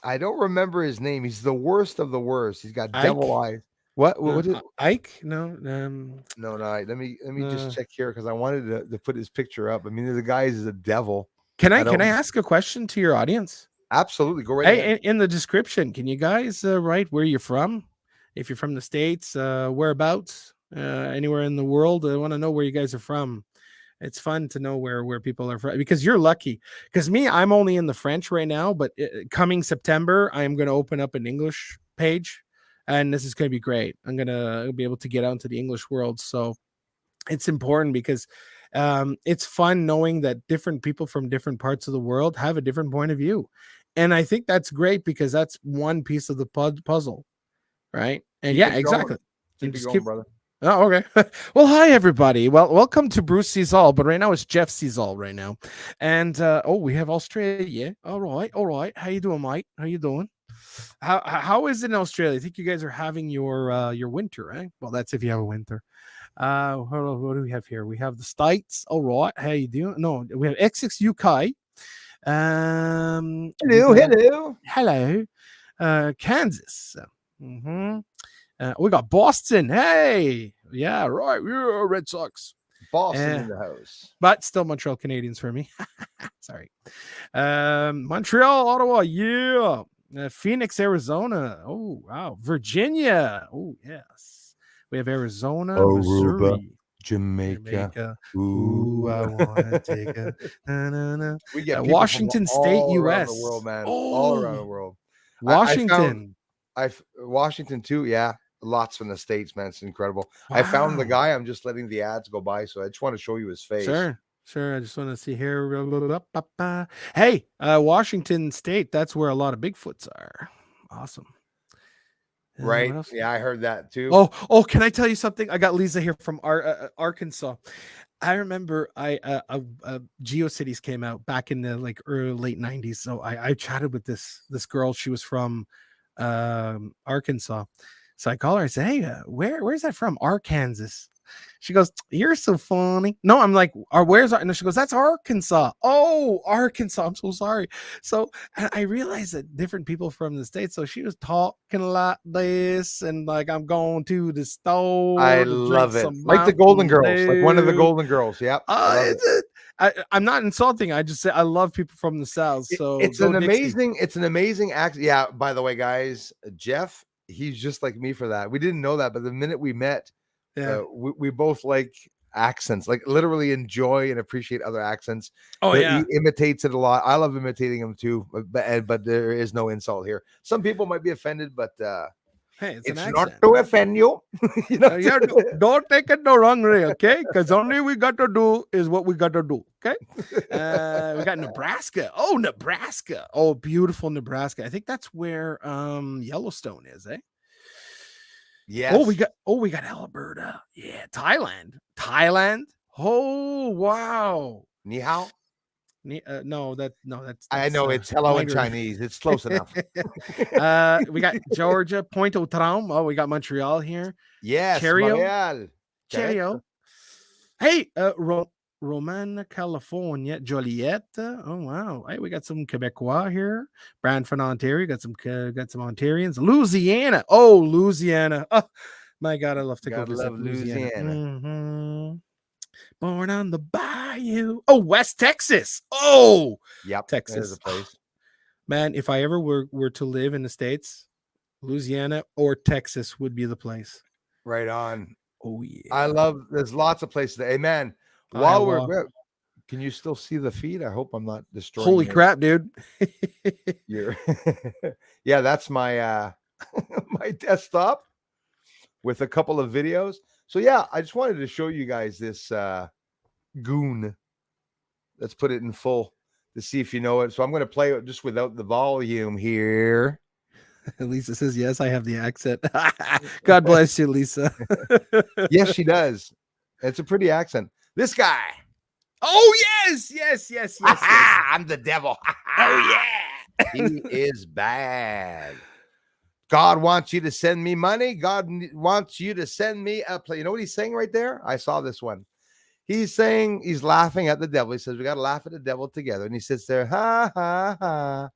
I don't remember his name. He's the worst of the worst. He's got devil Ike, eyes. What? What is? Ike, no, No, no. Let me just check here because I wanted to put his picture up. I mean, the guy is a devil. can I I don't. ask a question to your audience? Absolutely, go right ahead. Hey, in the description, can you guys write where you're from? If you're from the States, whereabouts, anywhere in the world, I want to know where you guys are from. It's fun to know where people are from, because you're lucky. Because me, I'm only in the French right now, but coming September, I'm going to open up an English page, and this is going to be great. I'm going to be able to get out into the English world. So it's important because it's fun knowing that different people from different parts of the world have a different point of view. And I think that's great, because that's one piece of the puzzle, right? And Keep yeah, it going. exactly. And Keep it just going, brother. Oh, okay. Well, hi everybody. Well, welcome to Bruce Sees All, but right now it's Jeff Sees All right now. And we have Australia. All right. How you doing, mate? How you doing? How is it in Australia? I think you guys are having your winter, right? Well, that's if you have a winter. What do we have here? We have the States. All right. How you doing? No, we have XX UK. Hello. Kansas. We got Boston. Hey, yeah, right. Yeah, Red Sox. Boston in the house. But still Montreal Canadiens for me. Sorry. Montreal, Ottawa. Yeah. Phoenix, Arizona. Oh, wow. Virginia. Oh, yes. We have Arizona, Aruba, Missouri, Jamaica. Ooh, I want to take a We get people Washington from State, all around the US. world, man. All around the Oh, world. Washington. Washington too. Yeah, lots from the States, man. It's incredible. Wow. I found the guy. I'm just letting the ads go by, so I just want to show you his face. Sure. I just want to see here. Hey, Washington State. That's where a lot of Bigfoots are. Awesome. Right? Yeah, I heard that too. Oh, can I tell you something? I got Lisa here from Arkansas. I remember GeoCities came out back in the early late 90s. So I chatted with this girl. She was from Arkansas. So I call her. I say, "Hey, where's that from? Arkansas." She goes, "You're so funny." No, I'm like, "Where's?" And she goes, "That's Arkansas." Oh, Arkansas. I'm so sorry. So I realized that different people from the States. So she was talking like this, and like, I'm going to the store. I to love drink it. some Like the Golden Mountain Girls, like one of the Dew. Golden Girls. Yep. I'm not insulting. I just say I love people from the South. So it's an amazing act. Yeah. By the way, guys, Jeff, he's just like me for that. We didn't know that, but the minute we met, we both like accents, like literally enjoy and appreciate other accents. Oh yeah. He imitates it a lot. I love imitating him too, but there is no insult here. Some people might be offended, but hey, it's an it's not accent. to offend you. You know, Yeah, don't take it the wrong way, okay? Because only we got to do is what we got to do, okay? We got Nebraska. Oh, Nebraska. Oh, beautiful Nebraska. I think that's where Yellowstone is, eh? yes. We got Alberta. Yeah, Thailand. Oh, wow. Ni hao. No, that's I know it's hello in Mandarin. Chinese. It's close enough. We got Georgia, Pointe aux Trembles. Oh, we got Montreal here. Yes, Cheerio. Montreal. Cheerio. Hey, Roman, California, Joliet. Oh wow. Hey, we got some Quebecois here. Brantford, Ontario. Got some Ontarians. Louisiana. Oh, Louisiana. Oh my God, I love to go visit Louisiana. Mm-hmm. Born on the bayou. Oh, West Texas. Oh, yep, Texas. A place. Man, if I ever were to live in the States, Louisiana or Texas would be the place. Right on. Oh yeah. I love. There's lots of places. Hey man, while can you still see the feed? I hope I'm not destroying. Holy crap, dude! Yeah, that's my my desktop with a couple of videos. So yeah, I just wanted to show you guys this goon. Let's put it in full to see if you know it. So I'm going to play it just without the volume here. Lisa says, yes, I have the accent. God bless you, Lisa. Yes, she does. It's a pretty accent. This guy. Oh, yes. I'm the devil. Oh, yeah. He is bad. God wants you to send me money. God wants you to send me a play. You know what he's saying right there? I saw this one. He's saying, he's laughing at the devil. He says, we got to laugh at the devil together. And he sits there, ha, ha, ha.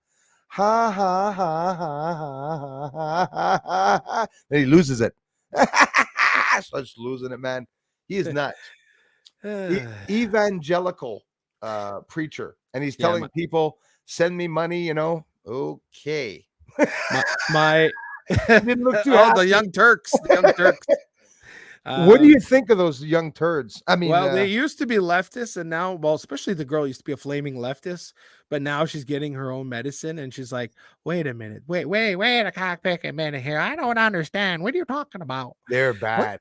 Ha ha ha ha ha ha ha ha. Then he loses it. Starts losing it, man. He is nuts. Evangelical preacher, and he's telling people, "Send me money." You know, okay. my didn't look too happy. The Young Turks. What do you think of those young turds? I mean, well, they used to be leftists, and now, well, especially the girl used to be a flaming leftist, but now she's getting her own medicine, and she's like, "Wait a minute, wait a cockpick a minute here. I don't understand. What are you talking about?" They're bad.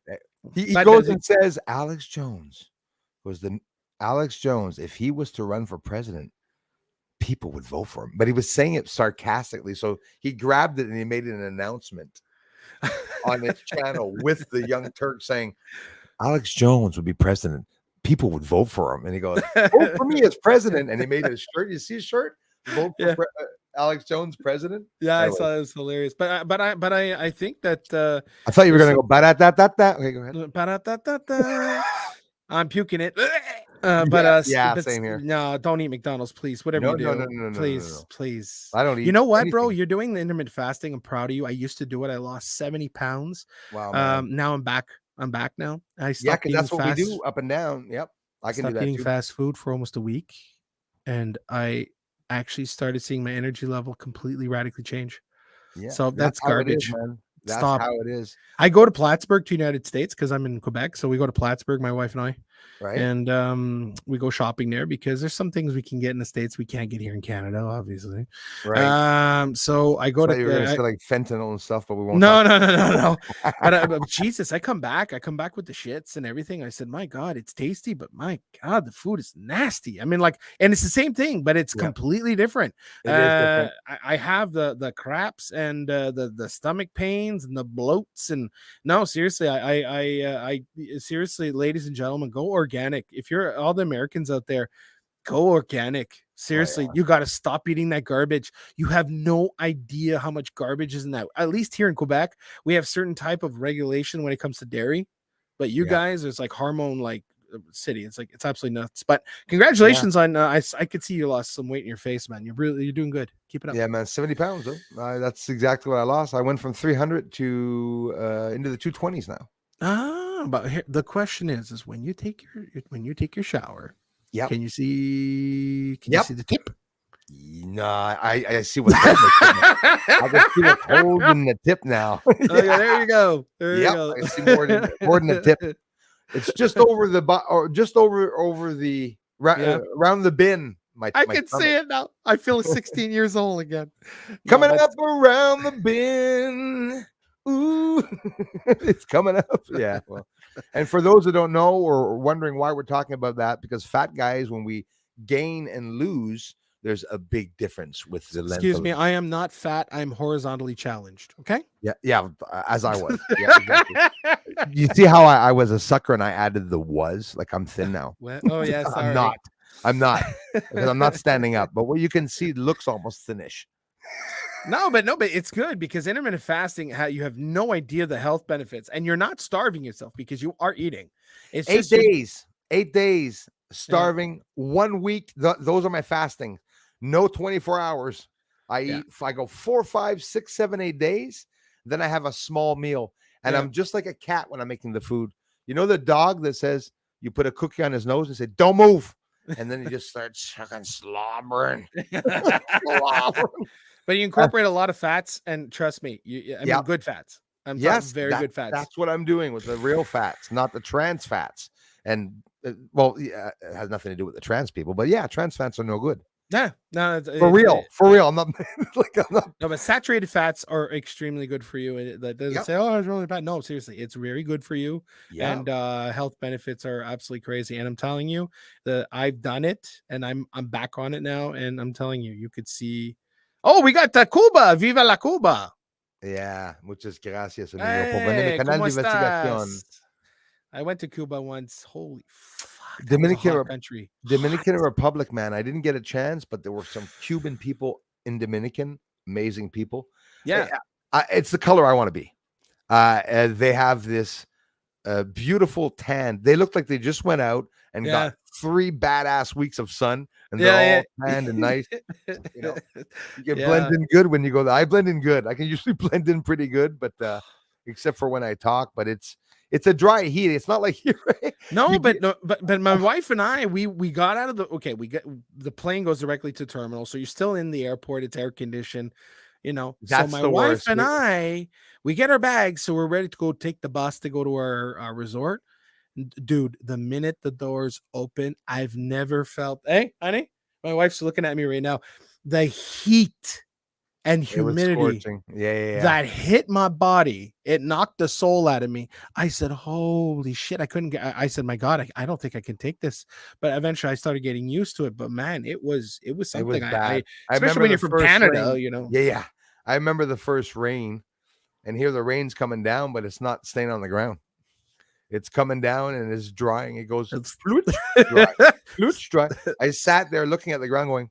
He goes and says, "Alex Jones was the Alex Jones. If he was to run for president, people would vote for him." But he was saying it sarcastically, so he grabbed it and he made an announcement on his channel with the Young Turk saying, Alex Jones would be president. People would vote for him. And he goes, vote for me as president. And he made his shirt. You see his shirt? Vote for Alex Jones president. Yeah, anyway. I saw it. It was hilarious. But I think that I thought you were going to go ba-da-da-da-da. Okay, go ahead. Ba-da-da-da-da. I'm puking it. Same here. No, don't eat McDonald's, please. Whatever you do, please. I don't eat. You know what, anything. bro? You're doing the intermittent fasting. I'm proud of you. I used to do it. I lost 70 pounds. Wow. Man. Now I'm back. I'm back now. I stopped because that's what we do, up and down. Yep, I can do that. Eating fast food for almost a week, and I actually started seeing my energy level completely radically change. Yeah, so that's garbage. Man. That's how it is. I go to Plattsburgh to United States because I'm in Quebec. So we go to Plattsburgh, my wife and I. Right. And we go shopping there because there's some things we can get in the States we can't get here in Canada, obviously. Right. So I go to like fentanyl and stuff, but we won't. No. but Jesus, I come back with the shits and everything. I said, my God, it's tasty, but my God, the food is nasty. I mean, like, and it's the same thing, but it's completely different. It is different. I have the craps and the stomach pains and the bloats, and no, seriously, I seriously, ladies and gentlemen, go organic. If you're all the Americans out there, go organic. Seriously, you got to stop eating that garbage. You have no idea how much garbage is in that. At least here in Quebec, we have certain type of regulation when it comes to dairy, but you guys, it's like hormone like city. It's like, it's absolutely nuts. But congratulations on I could see you lost some weight in your face, man. You're doing good. Keep it up. Yeah, man. 70 pounds though. That's exactly what I lost. I went from 300 to into the 220s now. But here, the question is when you take your shower, can you see the tip? No, I see what's holding the tip. I can see what's holding the tip now. Okay, there you go. I see more than the tip. It's just over the or just over the around the bin. I My can stomach. see it now. I feel 16 years old again. No, Coming but up around the bin. Ooh, it's coming up. Yeah. Well, and for those that don't know or wondering why we're talking about that, because fat guys, when we gain and lose, there's a big difference with the length. excuse me, I am not fat. I'm horizontally challenged. Okay. Yeah, as I was. Yeah, exactly. You see how I was a sucker and I added the was, like I'm thin now. Well, oh yeah, sorry. I'm not because I'm not standing up. But what you can see looks almost thinnish. No, but it's good because intermittent fasting, you have no idea the health benefits, and you're not starving yourself because you are eating. It's 8 days, 8 days starving, 1 week. Those are my fasting. No 24 hours. I eat. If I go 4, 5, 6, 7, 8 days, then I have a small meal, and I'm just like a cat when I'm making the food. You know the dog that says you put a cookie on his nose and say, "Don't move," and then he just starts fucking slobbering. But you incorporate a lot of fats, and trust me, I mean good fats. I'm talking very good fats. That's what I'm doing with the real fats, not the trans fats. And it has nothing to do with the trans people, but yeah, trans fats are no good. Yeah, no, for real. I'm not No, but saturated fats are extremely good for you. And it doesn't say, "Oh, it's really bad." No, seriously, it's very good for you. And health benefits are absolutely crazy. And I'm telling you that I've done it, and I'm back on it now. And I'm telling you, you could see. Oh, we got Cuba! Viva la Cuba! Yeah, muchas gracias, amigo. Hey, ¿cómo estás? I went to Cuba once. Holy fuck, Dominican country. Dominican Republic, man. I didn't get a chance, but there were some Cuban people in Dominican, amazing people. Yeah, it's the color I want to be. They have this beautiful tan. They look like they just went out and got 3 badass weeks of sun, and they're all tanned and nice. You know, you can blend in good when you go there. I blend in good. I can usually blend in pretty good, but except for when I talk. But it's a dry heat. It's not like here. Right? But my wife and I, we got out of the plane goes directly to terminal, so you're still in the airport. It's air conditioned. You know, that's so my wife and I, we get our bags, so we're ready to go take the bus to go to our resort. Dude, the minute the doors open, I've never felt. Hey, honey, my wife's looking at me right now. The heat and humidity that hit my body, it knocked the soul out of me. I said, "Holy shit!" I couldn't get. I said, "My God, I don't think I can take this." But eventually, I started getting used to it. But man, it was something. It was bad. Especially when you're from Canada, rain. You know. Yeah. I remember the first rain, and here the rain's coming down, but it's not staying on the ground. It's coming down and it's drying. It goes dry. I sat there looking at the ground, going,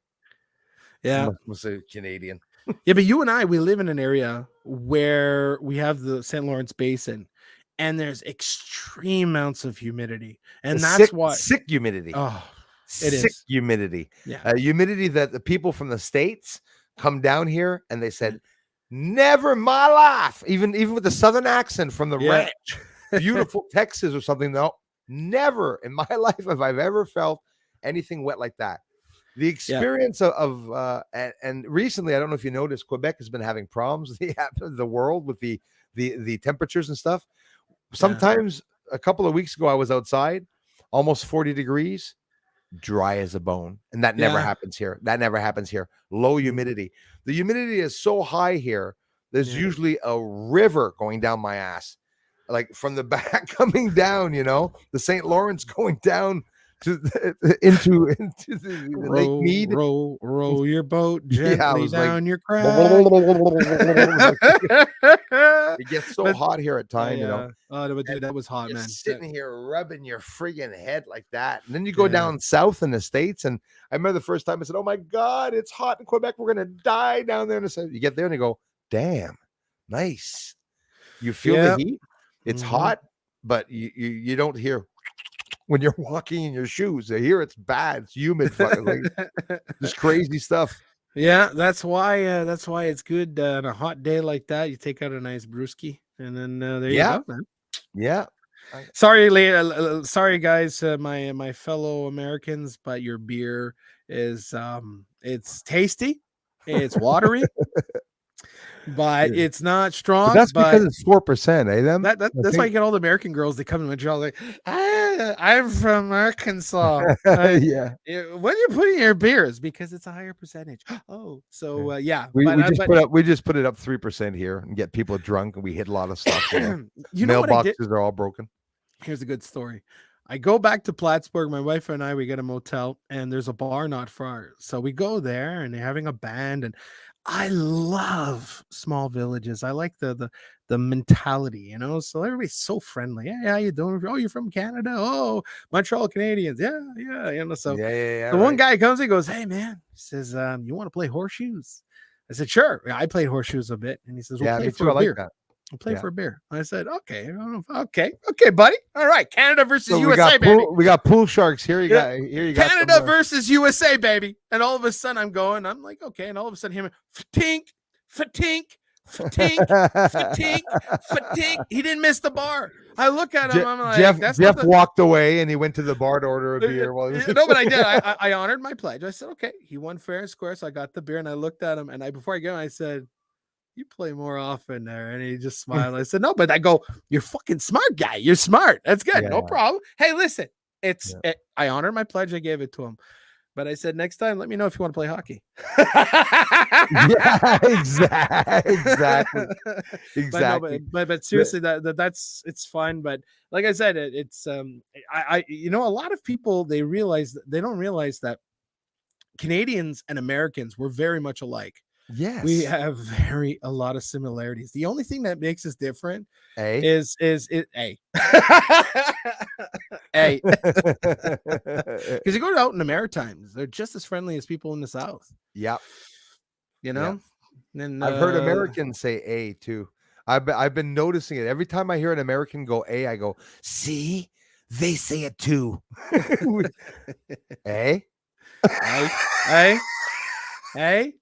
"Yeah, must say Canadian." Yeah, but you and I, we live in an area where we have the St. Lawrence Basin, and there's extreme amounts of humidity, and that's why sick humidity. Oh, sick humidity. Yeah, humidity that the people from the States come down here and they said, "Never in my life," even with the Southern accent from the ranch, beautiful Texas or something. No, never in my life have I ever felt anything wet like that. The experience of and recently, I don't know if you noticed, Quebec has been having problems. The world with the temperatures and stuff. Sometimes a couple of weeks ago, I was outside, almost 40 degrees, dry as a bone, and that never happens here. That never happens here. Low humidity. The humidity is so high here. There's usually a river going down my ass, like from the back coming down. You know, the St. Lawrence going down into the Lake Mead. Row your boat gently down your crag. It gets so hot here at times, you know. Oh, dude, that was hot, man. Sitting here rubbing your friggin' head like that, and then you go down south in the States, and I remember the first time I said, "Oh my God, it's hot in Quebec. We're gonna die down there." And you get there and you go, "Damn, nice." You feel the heat. It's hot, but you don't hear when you're walking in your shoes. Here it's bad. It's humid. Like, just crazy stuff. Yeah, that's why it's good on a hot day like that. You take out a nice brewski, and then there you go, man. Yeah. Sorry, guys, my fellow Americans, but your beer is it's tasty, it's watery. but Yeah. it's not But strong. that's But because it's 4%, eh? Them. I that's why you think. get all the American girls. They come to Montreal like, I'm from Arkansas. Yeah. What are you putting in your beers? Because it's a higher percentage. Oh, so yeah, We but we just put it up 3% here and get people drunk, and we hit a lot of stuff. you know what I did? Mailboxes are all broken. Here's a good story. I go back to Plattsburgh. My wife and I, we get a motel, and there's a bar not far. So we go there, and they're having a band. And I love small villages. I like the mentality, you know. So everybody's so friendly. Hey, how you doing? Oh, you're from Canada? Oh, Montreal Canadians. Yeah, yeah. You know. So Yeah, the one right. guy comes, he goes, "Hey, man," he says, "You want to play horseshoes?" I said, "Sure." Yeah, I played horseshoes a bit, and he says, "We'll Yeah, play me for too. a I like beer." that. I'll play Yeah. for a beer. I said, okay, okay, buddy. All right, Canada versus So USA, baby. we got pool sharks here. You got Canada some, versus USA, baby. And all of a sudden, I'm like, okay. And all of a sudden, him, fatink, fatink, fatink, fatink, fatink. He didn't miss the bar. I look at him. I'm like, that's not Jeff the. walked away and he went to the bar to order a beer. While he was No, but I did. I honored my pledge. I said, okay. He won fair and square, so I got the beer. And I looked at him, and before I go, I said, you play more often there. And he just smiled. I said, no, but I go, you're fucking smart, guy. You're smart. That's good. Yeah. No problem. Hey, listen, Yeah. I honored my pledge. I gave it to him. But I said, next time, let me know if you want to play hockey. Yeah, exactly. But no, but seriously, that's it's fine. But like I said, it's I you know, a lot of people they don't realize that Canadians and Americans were very much alike. Yes. We have a lot of similarities. The only thing that makes us different A. is it A. A. Because you go out in the Maritimes, they're just as friendly as people in the South. Yep. You know? Yep. And I've heard Americans say A too. I've been noticing it. Every time I hear an American go A, I go, see, they say it too. A. A. A.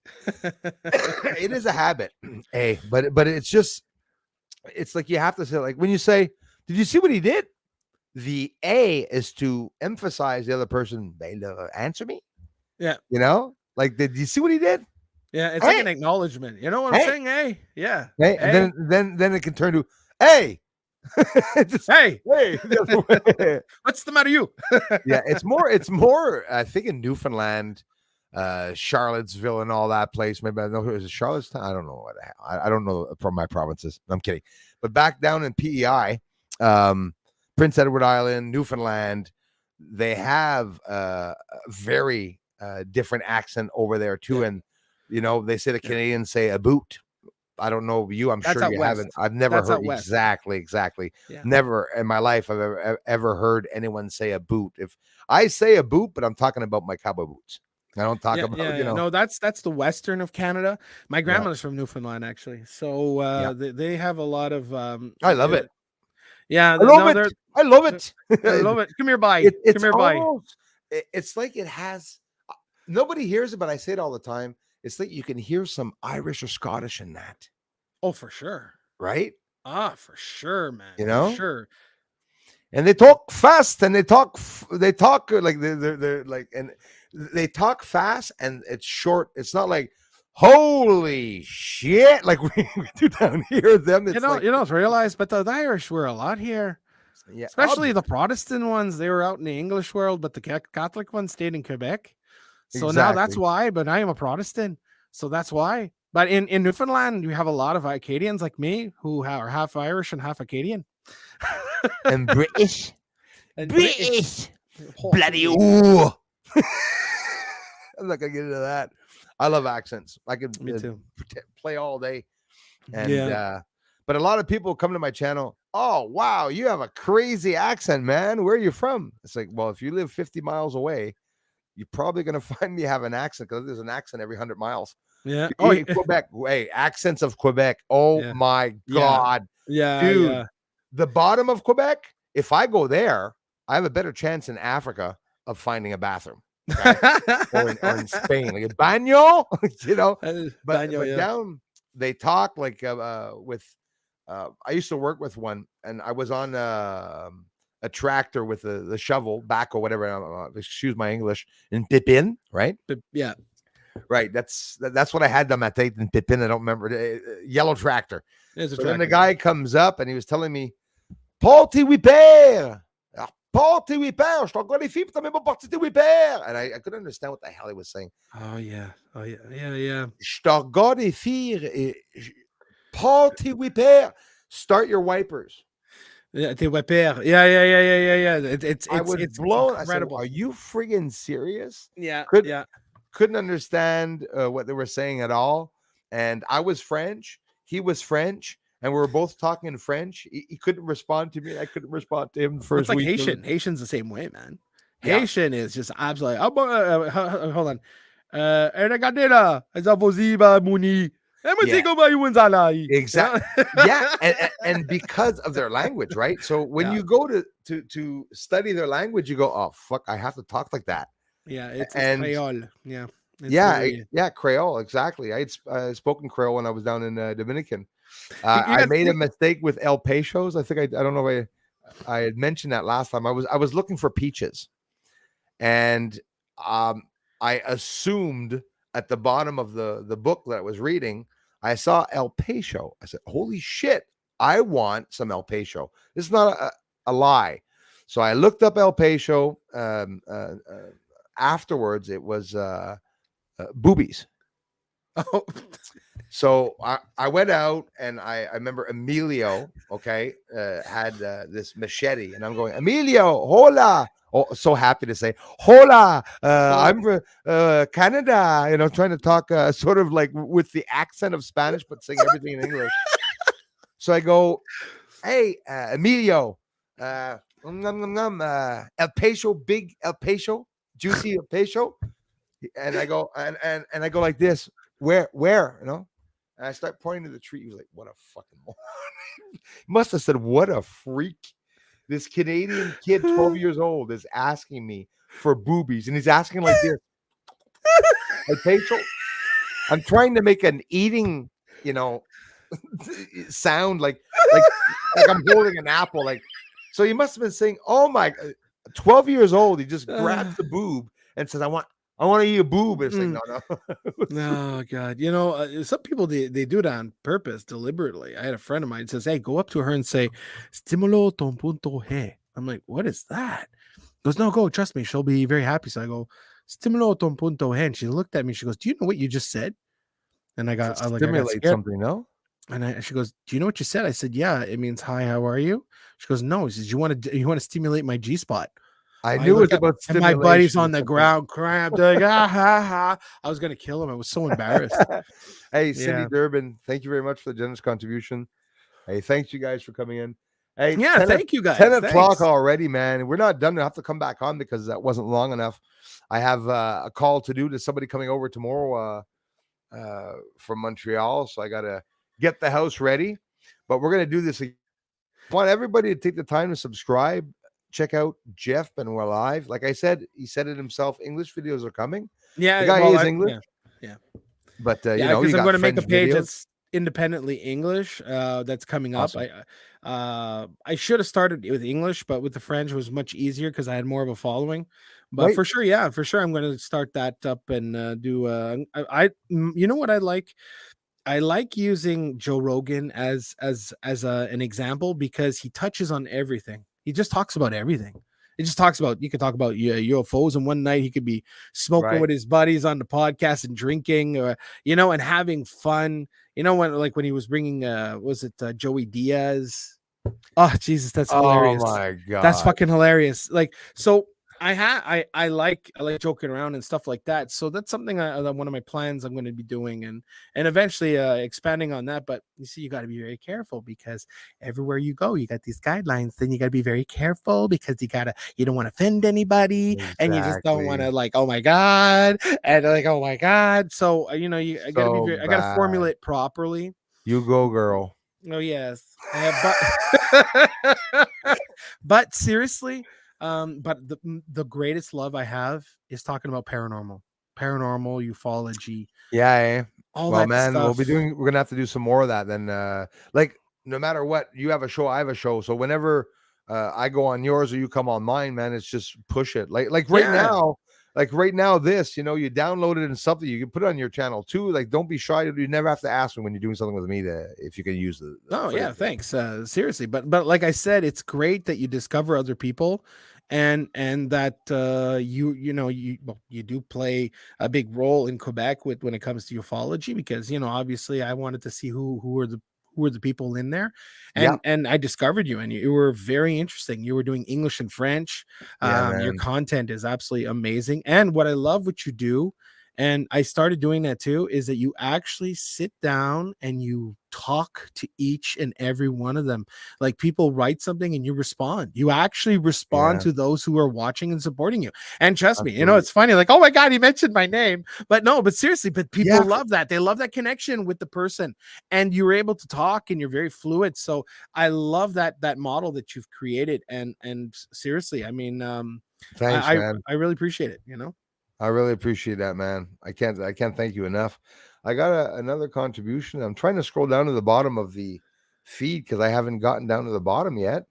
It is a habit. A. But it's like you have to say, like when you say, did you see what he did? The A is to emphasize the other person. They answer me. Yeah. You know, like, did you see what he did? Yeah, it's like an acknowledgement. You know what I'm saying? Hey, yeah. Hey, and then it can turn to, hey. Just, hey, what's the matter, you? Yeah, it's more. I think in Newfoundland, Charlottesville, and all that place. Maybe I know it was Charlottetown. I don't know what I don't know from my provinces. I'm kidding. But back down in PEI, Prince Edward Island, Newfoundland, they have a very different accent over there too. Yeah. And you know, they say the Canadians say a boot. I don't know you. I'm sure you haven't. I've never heard exactly. Yeah. Never in my life I've ever heard anyone say a boot. If I say a boot, but I'm talking about my cowboy boots. I don't talk about, you know. No, that's the western of Canada. My grandmother's from Newfoundland, actually. So they have a lot of I love it. Yeah, I love it. I love it. I love it. Come here, bye. Come here, bye. It's like it has. Nobody hears it, but I say it all the time. It's like you can hear some Irish or Scottish in that. Oh, for sure. Right? For sure, man. You know? For sure. And they talk fast, and they talk like they're like, and they talk fast, and it's short. It's not like, holy shit, like we do down here. Them, it's you don't realize, but the Irish were a lot here. Yeah, especially the Protestant ones. They were out in the English world, but the Catholic ones stayed in Quebec. So now that's why. But I am a Protestant, so that's why. But in Newfoundland, you have a lot of Acadians like me who are half Irish and half Acadian. And British. British. Bloody ooh. I'm not gonna get into that. I love accents. I can play all day. And but a lot of people come to my channel. Oh wow, you have a crazy accent, man. Where are you from? It's like, well, if you live 50 miles away, you're probably gonna find me have an accent, because there's an accent every 100 miles. Yeah. Quebec. Hey, accents of Quebec. Oh my God. Yeah. Dude. Yeah. The bottom of Quebec, if I go there, I have a better chance in Africa of finding a bathroom. Okay? or in Spain, like a baño, you know. But down, they talk like with. I used to work with one, and I was on a tractor with the shovel, backhoe, whatever. Excuse my English. In Pipin, right? Yeah. Right. That's what I had them at Tate and Pippin. I don't remember. Yellow tractor. There's a So then the tractor. guy comes up and he was telling me, Porti Whipper. Porti Whipper. Je t'en connais filles, t'as même pas porté tes Whipper. And I couldn't understand what the hell he was saying. Oh yeah. Oh yeah. Yeah. Yeah. Je t'en regarde les filles. Porti Whipper. Start your wipers. Yeah, tes Whipper. Yeah. It's I was it's blown. incredible. I said, are you friggin' serious? Yeah. Couldn't understand what they were saying at all. And I was French. He was French. And we were both talking in French. He couldn't respond to me. I couldn't respond to him for It's like week. Haitian. Haitian's the same way, man. Yeah. Haitian is just absolutely. Hold on. Regardez là, Zavoziba Mouni. Exactly. Yeah. And because of their language, right? So when you go to study their language, you go, oh fuck, I have to talk like that. Yeah, it's Creole. Yeah. Yeah, Creole, exactly. I had spoken Creole when I was down in Dominican. I made a mistake with El Pechos. I think I don't know if I had mentioned that last time. I was looking for peaches, and I assumed at the bottom of the book that I was reading, I saw El Pecho. I said, "Holy shit! I want some El Pecho." This is not a lie. So I looked up El Pecho. Afterwards, it was boobies. Oh. So I went out and I remember Emilio, okay, had this machete, and I'm going, Emilio, hola. Oh, so happy to say, hola, I'm from Canada, trying to talk sort of like with the accent of Spanish, but saying everything in English. So I go, hey, Emilio, El Pecho, big El Pecho, juicy El Pecho. And I go, and I go like this, where, and I start pointing to the tree. He was like, what a fucking moron. He must have said, what a freak. This Canadian kid, 12 years old, is asking me for boobies. And he's asking like this. Like, Rachel, I'm trying to make an eating, sound like I'm holding an apple. Like, so he must have been saying, oh my, 12 years old. He just grabs the boob and says, I want to eat a boob. It's like, no. Oh God. Some people they do that on purpose, deliberately. I had a friend of mine says, hey, go up to her and say, stimulo ton punto G. I'm like, what is that? He goes, no, go, trust me, she'll be very happy. So I go, stimulo ton punto G. And she looked at me, she goes, do you know what you just said? And I got stimulate something, no? And she goes, do you know what you said? I said, yeah, it means hi, how are you? She goes, no. He says, you want to stimulate my G spot. I knew it was about stimulation. And my buddy's on the ground, cramped. Like, ha. I was gonna kill him. I was so embarrassed. Hey, Cindy Durbin, thank you very much for the generous contribution. Hey, thanks you guys for coming in. Hey, yeah, thank you guys. 10 o'clock already, man. We're not done. I have to come back on because that wasn't long enough. I have a call to do to somebody coming over tomorrow from Montreal, so I gotta get the house ready. But we're gonna do this again. I want everybody to take the time to subscribe. Check out Jeff Benoit live. Like I said, he said it himself. English videos are coming. Yeah, the guy is English. Yeah. But because I'm going to make a page that's independently English. That's coming awesome. up. I should have started with English, but with the French it was much easier because I had more of a following. But for sure, I'm going to start that up and do. You know what I like? I like using Joe Rogan as an example because he touches on everything. He just talks about everything. It just talks about, you could talk about UFOs, and one night he could be smoking with his buddies on the podcast and drinking, or and having fun. When he was bringing was it Joey Diaz? Oh Jesus, that's hilarious. Oh my God, that's fucking hilarious. Like, so I like joking around and stuff like that. So that's something one of my plans I'm going to be doing, and eventually expanding on that. But you see, you got to be very careful because everywhere you go, you got these guidelines. Then you got to be very careful because you don't want to offend anybody, and you just don't want to oh my God, and oh my God. So I gotta formulate properly. You go, girl. Oh yes, but seriously. But the greatest love I have is talking about paranormal, ufology. Yeah. All that man, stuff. we're gonna have to do some more of that. Then, no matter what, you have a show, I have a show. So whenever I go on yours or you come on mine, man, it's just push it. Like right now, like right now, this, you download it and something, you can put it on your channel too. Like, don't be shy. You never have to ask me when you're doing something with me if you can use the Oh yeah, footage. thanks. Seriously, but like I said, it's great that you discover other people, and that you do play a big role in Quebec when it comes to ufology, because obviously I wanted to see who were the people in there, Yeah. and I discovered you, and you were very interesting. You were doing English and French. Yeah, Your man. content is absolutely amazing, and what I love what you do, and I started doing that too, is that you actually sit down and you talk to each and every one of them. Like, people write something and you respond. You actually respond Yeah, to those who are watching and supporting you. And trust me, absolutely. it's funny, like, oh my God, he mentioned my name. But no, but seriously, but people Yeah, love that. They love that connection with the person. And you're able to talk and you're very fluid. So I love that model that you've created. And seriously, I mean, thanks, man. I really appreciate it, I really appreciate that, man. I can't thank you enough. I got another contribution. I'm trying to scroll down to the bottom of the feed because I haven't gotten down to the bottom yet.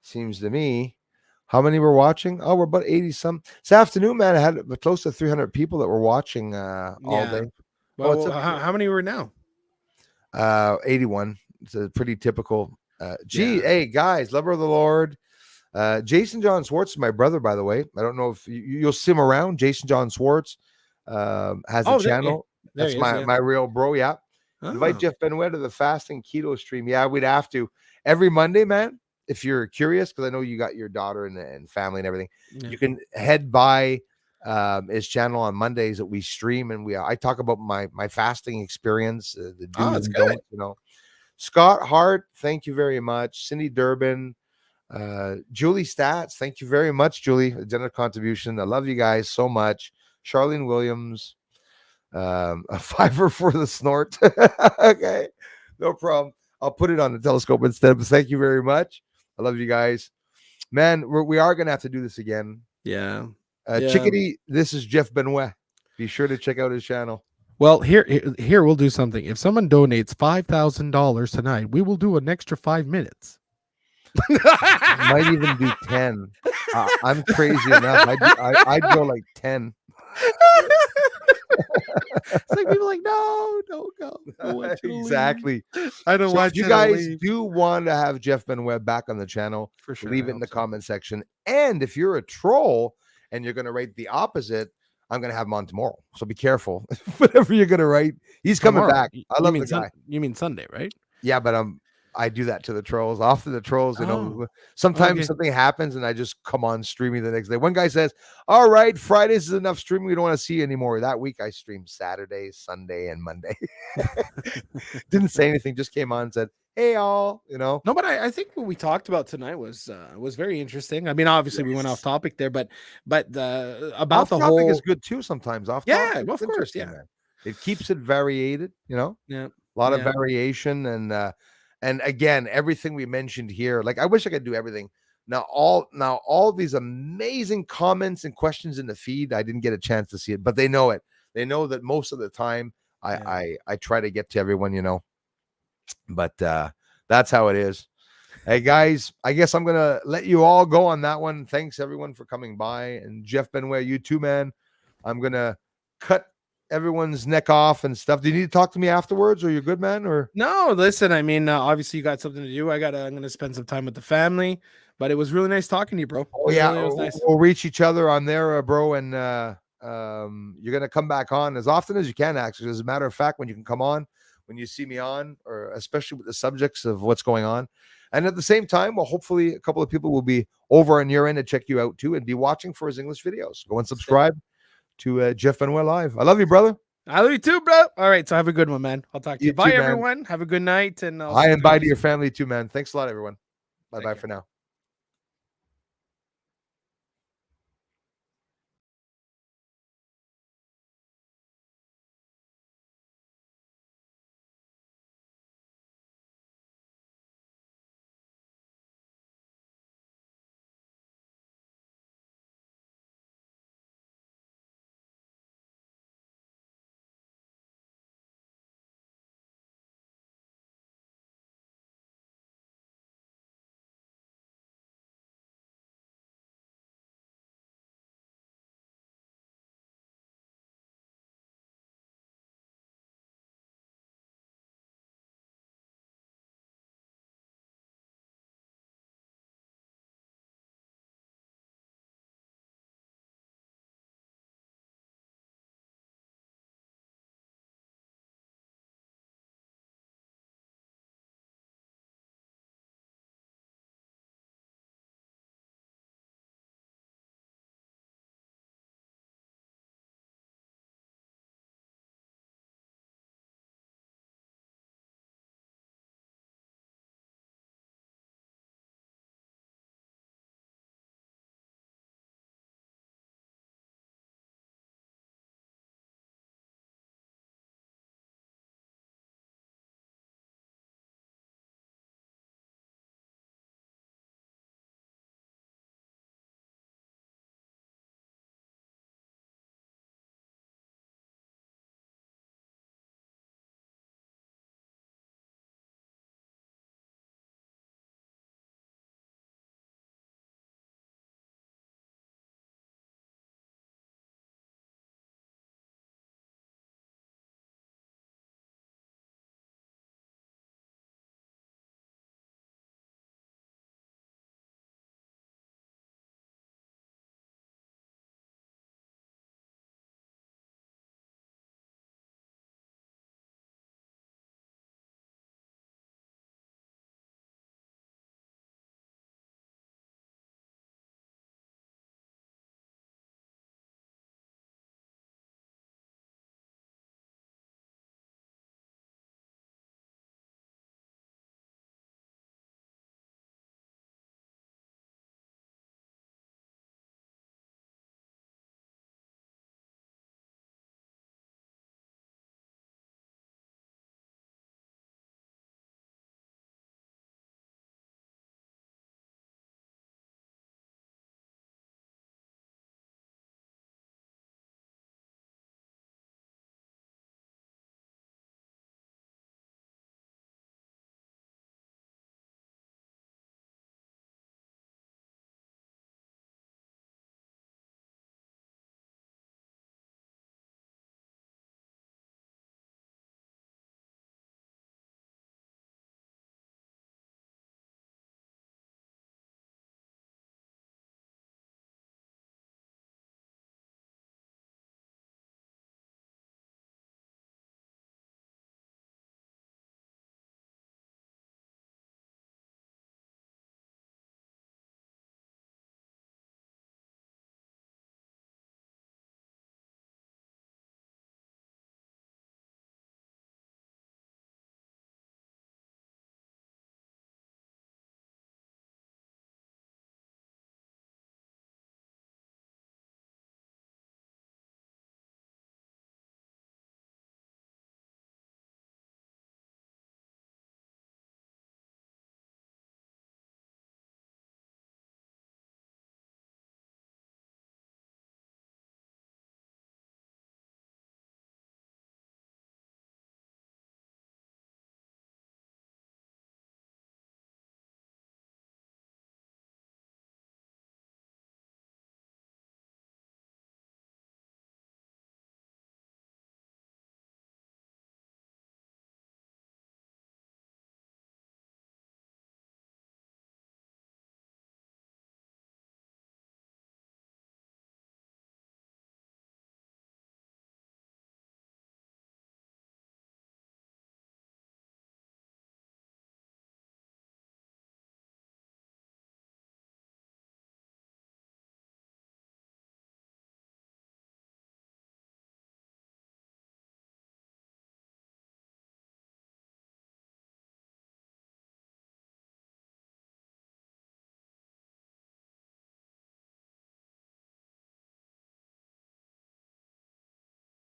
Seems to me. How many were watching? Oh, we're about 80 some. This afternoon, man, I had close to 300 people that were watching all Yeah. day. Oh, it's Well, how many were now? 81. It's a pretty typical. Yeah. Hey guys, lover of the Lord. Jason John Swartz is my brother, by the way. I don't know if you'll see him around. Jason John Swartz has a Oh, channel. there That's he is. Yeah. my real bro. Yeah. Invite Oh, Jeff Benoit to the fasting keto stream. Yeah, we'd have to every Monday, man. If you're curious, because I know you got your daughter and family and everything, yeah. you can head by his channel on Mondays that we stream, and I talk about my fasting experience, the do's That's and good. don'ts. Scott Hart, thank you very much. Cindy Durbin, Julie Stats, thank you very much, Julie. A generous contribution. I love you guys so much. Charlene Williams, a fiver for the snort. Okay, no problem. I'll put it on the telescope instead. But thank you very much. I love you guys, man. We are gonna have to do this again. Yeah. Chickadee, this is Jeff Benoit. Be sure to check out his channel. Well, here we'll do something. If someone donates $5,000 tonight, we will do an extra 5 minutes. Might even do 10. I'm crazy enough. I'd go like 10. It's like people are like, no, don't go. I want you to Exactly. leave. I don't So want if you to guys leave. do want to have Jeff Benoit back on the channel, For sure. leave it in the comment section. And if you're a troll and you're going to write the opposite, I'm going to have him on tomorrow. So be careful. Whatever you're going to write, he's coming Tomorrow. back. I love the guy. You mean Sunday, right? Yeah, but I do that to the trolls. Off to the trolls, Oh, sometimes okay. something happens and I just come on streaming the next day. One guy says, all right, Fridays is enough streaming. We don't want to see you anymore. That week I streamed Saturday, Sunday, and Monday. Didn't say anything, just came on and said, hey, all, No, but I think what we talked about tonight was very interesting. I mean, obviously we went off topic there, but about off the topic whole is good too sometimes. Off yeah, topic, well, of course, yeah. man. It keeps it variated, Yeah. a lot of variation and again, everything we mentioned here, like I wish I could do everything. Now all these amazing comments and questions in the feed, I didn't get a chance to see it, but they know it. They know that most of the time I try to get to everyone, but that's how it is. Hey guys, I guess I'm gonna let you all go on that one. Thanks everyone for coming by, and Jeff Benoit, you too, man. I'm gonna cut everyone's neck off and stuff. Do you need to talk to me afterwards, or you're good, man? Or no, listen, I mean, obviously you got something to do. I'm gonna spend some time with the family, but it was really nice talking to you, bro. oh yeah, it was nice. we'll reach each other on there, bro, and you're gonna come back on as often as you can. Actually, as a matter of fact, when you can come on, when you see me on, or especially with the subjects of what's going on. And at the same time, well, hopefully a couple of people will be over on your end to check you out too and be watching for his English videos. Go and subscribe to Jeff Benoit Live. I love you, brother. I love you too, bro. All right, so have a good one, man. I'll talk to you. Bye, too, everyone. Have a good night. And hi and bye to your family too, man. Thanks a lot, everyone. Bye-bye for now.